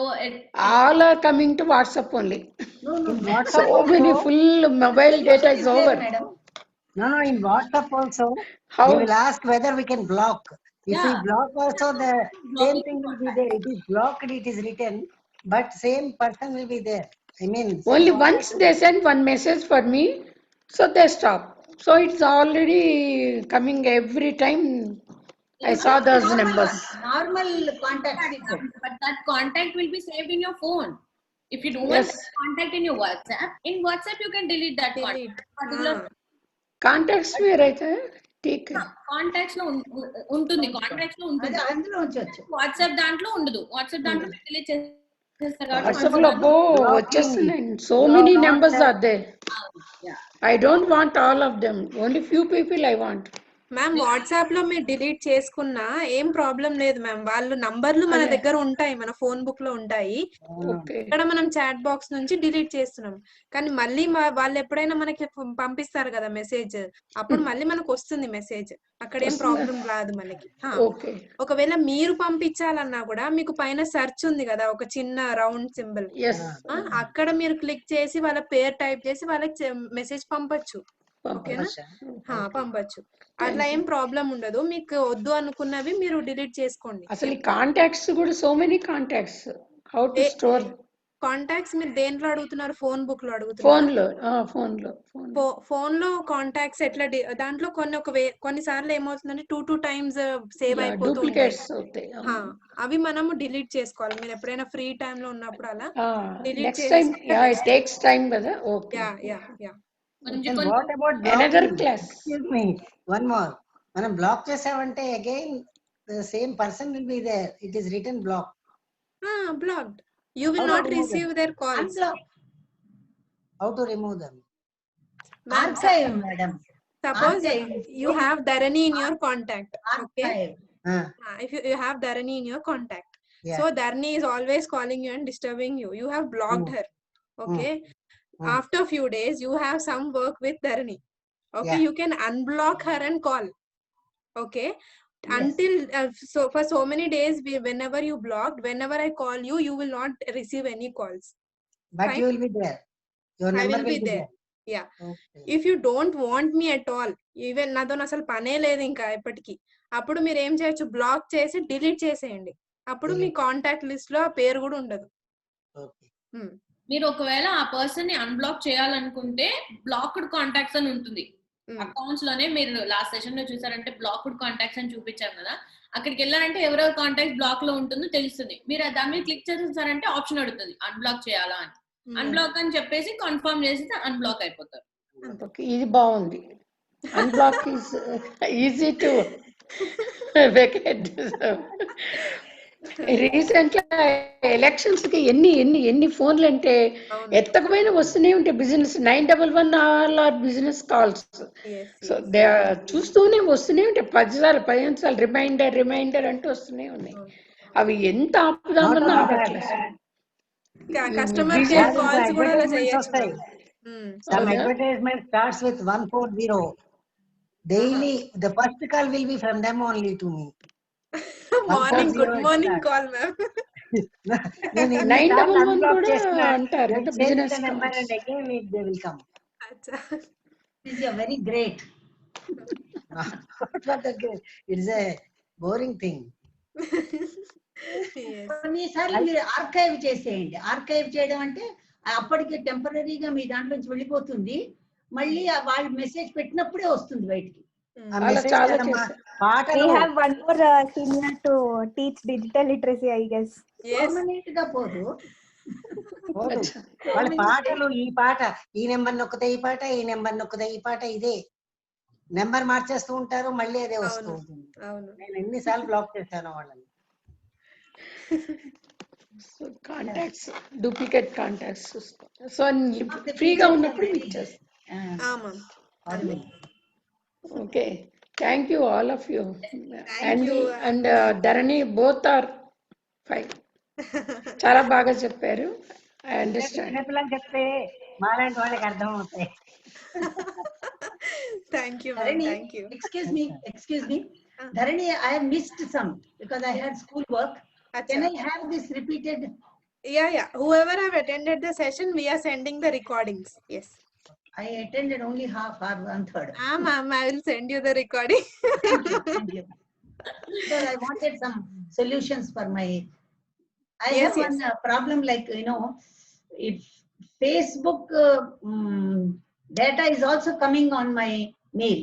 All are coming to WhatsApp only. no. So many full mobile data is over. Madam. No, in WhatsApp also, How? they will ask whether we can block. If we Yeah. block also, the Blocking same thing will be there. It is blocked, it is written, but same person will be there. I mean, Only once they send one message for me, so they stop. So it's already coming every time. I saw those numbers. normal contacts. but that contact will be saved in your phone. If you don't want Yes. that contact in your WhatsApp, in WhatsApp you can delete that Delete. contact. Particular Contacts में रहता है ठीक है. Contacts లో ఉంటుంది contacts లో ఉంటుంది అందులో ఉంచవచ్చు. వాట్సాప్ దాంట్లో ఉండదు వాట్సాప్ దాంట్లో డిలీట్ చేస్తారు కాబట్టి WhatsApp లో పో వచ్చేస్తున్నాయి. So You many have not numbers said- are there. I don't want all of them. Only few people I want. Ma'am WhatsApp లో మీరు డిలీట్ చేసుకున్నా ఏం ప్రాబ్లం లేదు మ్యామ్. వాళ్ళు నంబర్లు మన దగ్గర ఉంటాయి, మన ఫోన్ బుక్ లో ఉంటాయి. Okay. ఇక్కడ మనం చాట్ బాక్స్ నుంచి డిలీట్ చేస్తున్నాం. కానీ మళ్ళీ వాళ్ళు ఎప్పుడైనా మనకి పంపిస్తారు కదా మెసేజ్, అప్పుడు మళ్ళీ మనకు వస్తుంది మెసేజ్. అక్కడ ఏం ప్రాబ్లం రాదు మనకి. Okay. ఒకవేళ మీరు పంపించాలన్నా కూడా మీకు పైన సెర్చ్ ఉంది కదా, ఒక చిన్న రౌండ్ సింబల్. Yes. అక్కడ మీరు క్లిక్ చేసి వాళ్ళ పేరు టైప్ చేసి వాళ్ళకి మెసేజ్ పంపొచ్చు. ఓకేనా? పంపొచ్చు. అట్లా ఏం ప్రాబ్లం ఉండదు. మీకు వద్దు అనుకున్నవి మీరు డిలీట్ చేసుకోండి. అసలు ఈ కాంటాక్ట్స్ కూడా so many contacts. How to store contacts మీరు దేంట్లో అడుగుతున్నారు? ఫోన్ బుక్ లో అడుగుతున్నారు? ఫోన్ లో కాంటాక్ట్స్ ఎట్లా దాంట్లో కొన్నిసార్లు ఏమవుతుందంటే 2 times సేవ్ అయిపోతూ ఉంటాయి. అవి మనము డిలీట్ చేసుకోవాలి. మీరు ఎప్పుడైనా ఫ్రీ టైమ్ లో ఉన్నప్పుడు అలా డిలీట్ చేస్తే What about another blocking? class? Excuse me, one more. మనం బ్లాక్ చేసామంటే again the same person will be there. It is written block. blocked. You will not receive their calls. Unblock. How to remove them? Archive, madam. Suppose you have Dharani in your contact. Okay. Archive. If you have Dharani in your contact, so Dharani is always calling you and disturbing you. You have blocked her. Okay. After few days, you have some work with Dharani. Okay, you can unblock her and call. Okay. Until for so many days, whenever you blocked, whenever I call you, you will not receive any calls. But Fine? you will be there. Your number I will be there. Yeah. Okay. If you don't want me at all, even నాతో అసలు పనే లేదు ఇంకా ఎప్పటికీ, అప్పుడు మీరు ఏం చేయొచ్చు, బ్లాక్ చేసి డిలీట్ చేసేయండి. అప్పుడు మీ కాంటాక్ట్ లిస్ట్ లో ఆ పేరు కూడా ఉండదు. మీరు ఒకవేళ ఆ పర్సన్ ని అన్బ్లాక్ చేయాలనుకుంటే బ్లాక్డ్ కాంటాక్ట్స్ అని ఉంటుంది అకౌంట్స్ లోనే. మీరు లాస్ట్ సెషన్ లో చూసారంటే బ్లాక్డ్ కాంటాక్ట్స్ అని చూపించారు కదా, అక్కడికి వెళ్ళారంటే ఎవరెవరు కాంటాక్ట్ బ్లాక్ లో ఉంటుందో తెలుస్తుంది. మీరు దాని మీద క్లిక్ చేసేసారంటే ఆప్షన్ అడుగుతుంది అన్బ్లాక్ చేయాలా అని. అన్బ్లాక్ అని చెప్పేసి కన్ఫర్మ్ చేసి అన్బ్లాక్ అయిపోతారు. ఇది బాగుంది. Unblock is easy to vacate. Recent elections కి ఎన్ని ఫోన్లు అంటే ఎత్తకపోయినా వస్తూనే ఉంటాయి business 911 or business calls. So they చూస్తూనే వస్తూనే ఉంటాయి 15 సార్లు రిమైండర్ అంటూ వస్తూనే ఉన్నాయి. అవి ఎంత ఆపుదామన్నా ఆపట్లేదు. కస్టమర్ కేర్ కాల్స్ కూడా అలా చేయొచ్చు. Some advertisement starts with 140. Daily, the first call will be from them only to me. Morning good morning call ma'am. 911 కూడా అంటారు కదా business number and again they will come. It is a very great. It is a boring thing. కొన్నిసార్లు మీరు archive చేసేయండి. Archive చేయడం అంటే అప్పటికి టెంపరీగా మీ దాంట్లో నుంచి వెళ్ళిపోతుంది, మళ్ళీ వాళ్ళు మెసేజ్ పెట్టినప్పుడే వస్తుంది బయటికి. We have one more senior to teach digital literacy, I guess. Permanent గా పోదు. వాళ్ళ పాటలు ఈ పాట, ఈ నెంబర్ నొక్కదే ఈ పాట, ఈ నెంబర్ నొక్కదే ఈ పాట, ఇదే నెంబర్ మార్చేస్తూ ఉంటారు, మళ్ళీ అదే వస్తూ ఉంటుంది. నేను ఎన్నిసార్లు బ్లాక్ చేశాను వాళ్ళని. Contacts, duplicate contacts. సో ఫ్రీగా ఉన్నప్పుడు ఇచ్చేస్తాను. Okay, thank you all of you. And Dharani both are fine. చాలా బాగా చెప్పారు. I understand. చిన్నపిల్లలు చెప్తే మాలాంటి వాళ్ళకి అర్థం అవుతాయి. Thank you. Excuse me. Dharani, I have missed some because I had school work. Can I have this repeated? Yeah. Whoever have attended the session, we are sending the recordings. Yes. I attended only half or 1/3. Ma'am, I will send you the recording. Thank you. Because I wanted some solutions for my. I have one problem, like, if Facebook data is also coming on my mail,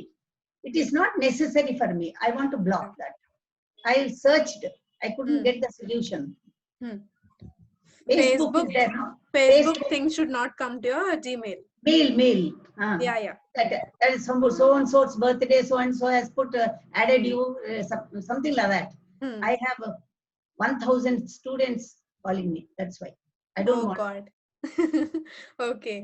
it is not necessary for me. I want to block that. I searched, I couldn't get the solution. Facebook is there, no? Facebook things should not come to your Gmail. Mail. Yeah. That is so and so's birthday, so and so has put added you, something like that. I have 1,000 students calling me. That's why I don't want. God. Okay.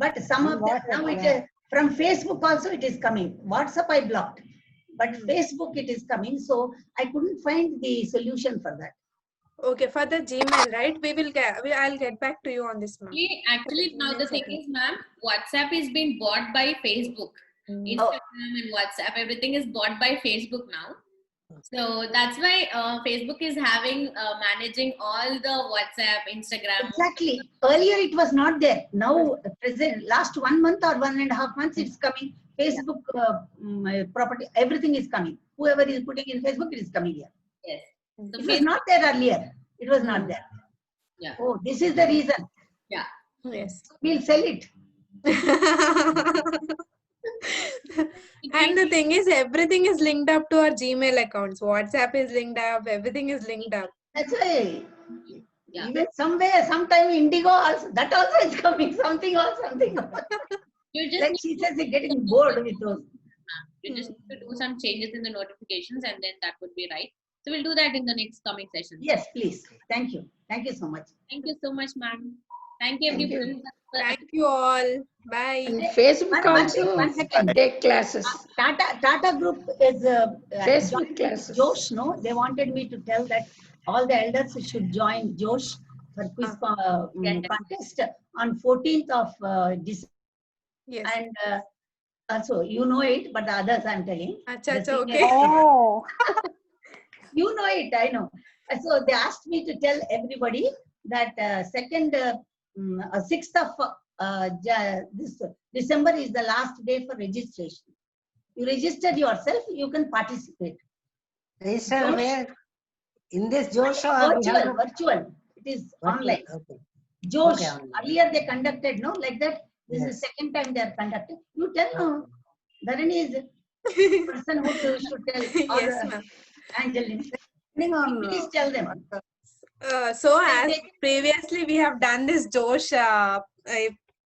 But some of them now from Facebook also it is coming. WhatsApp I blocked, but Facebook it is coming. So I couldn't find the solution for that. Okay, for the Gmail, right? I'll get back to you on this, ma'am. Actually, now the thing is, ma'am, WhatsApp is being bought by Facebook. Instagram and WhatsApp, everything is bought by Facebook now. So that's why Facebook is managing all the WhatsApp, Instagram. Exactly. Earlier it was not there. Now, last 1 month or 1.5 months, it's coming. Facebook property, everything is coming. Whoever is putting in Facebook, it is coming here. Yes. So it was not there earlier. It was not there. Yeah. Oh, this is the reason. Yeah. Yes. We'll sell it. And the thing is, everything is linked up to our Gmail accounts. WhatsApp is linked up. Everything is linked up. That's why. Yeah. Even somewhere, sometime Indigo also, that also is coming. Something or something. You just like she says, you're getting bored with those. You just need to do some changes in the notifications, and then that would be right. So we'll do that in the next coming session. Yes, please. Thank you. Thank you so much. Thank you so much, ma'am. Thank you, everybody. Thank you all. Bye. And Facebook also take classes. Tata Group is Facebook classes. Josh, no? They wanted me to tell that all the elders should join Josh for quiz contest on 14th of December. Yes. And also, you know it, but the others I'm telling. Acha, okay. Oh. You know it, I know. So they asked me to tell everybody that 6th of this December is the last day for registration. You register yourself, you can participate. Register where? In this Josh or virtual. It is online. Okay. Josh, earlier they conducted, no, like that. This is the second time they are conducted. You tell, no. Dharani is the person who should tell. Yes, ma'am. Angeline. Please tell them. So as previously we have done this Josh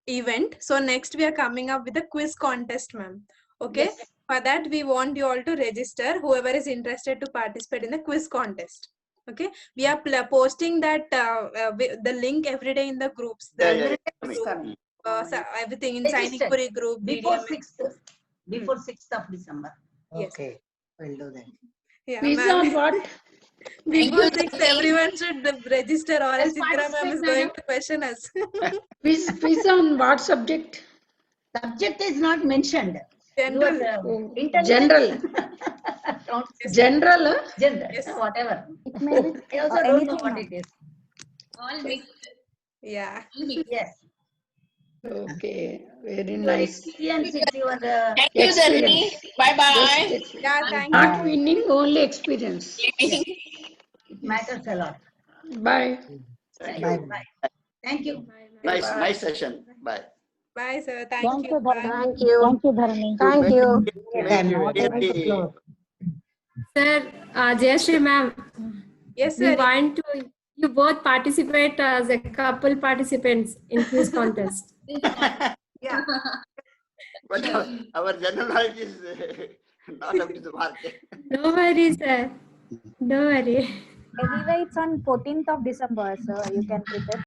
event. So next we are coming up with a quiz contest, ma'am. Okay. Yes. For that, we want you all to register, whoever is interested to participate in the quiz contest. Okay, we are posting that the link every day in the groups. Everything in Sainikpuri group. Before BDM. 6th. Before 6th of December. Yes. Okay, we'll do that. Yeah, Quiz ma'am. on what? Before 6, everyone should register, or else Indira ma'am is participate, going madam. to question us. Quiz on what subject? Subject is not mentioned. General. Oh, Intelligence. general. Don't General? Huh? General. Yes. Whatever. It may be I also don't know anything, what ma'am. it is. All mixed. Yeah. All mixed. Yes. Okay, very Your nice. experience, it's your Thank you, Dharani. Experience. Bye bye. Just experience. Yeah, thank Not you. winning, only experience. it matters a lot. Bye. Thank Bye. you. Bye. Thank you. Nice session. Bye. Bye, sir. Thank you. Dharani. Bye. Thank you, Dharani. Thank you. Okay, not able to close. Sir, Jayashree ma'am, Yes, we sir. want to you both participate as a couple participants in quiz contest. Yeah. But our general knowledge is not up to the mark. No worries, sir. No worry. Anyway, it's on 14th of December, so you can prepare.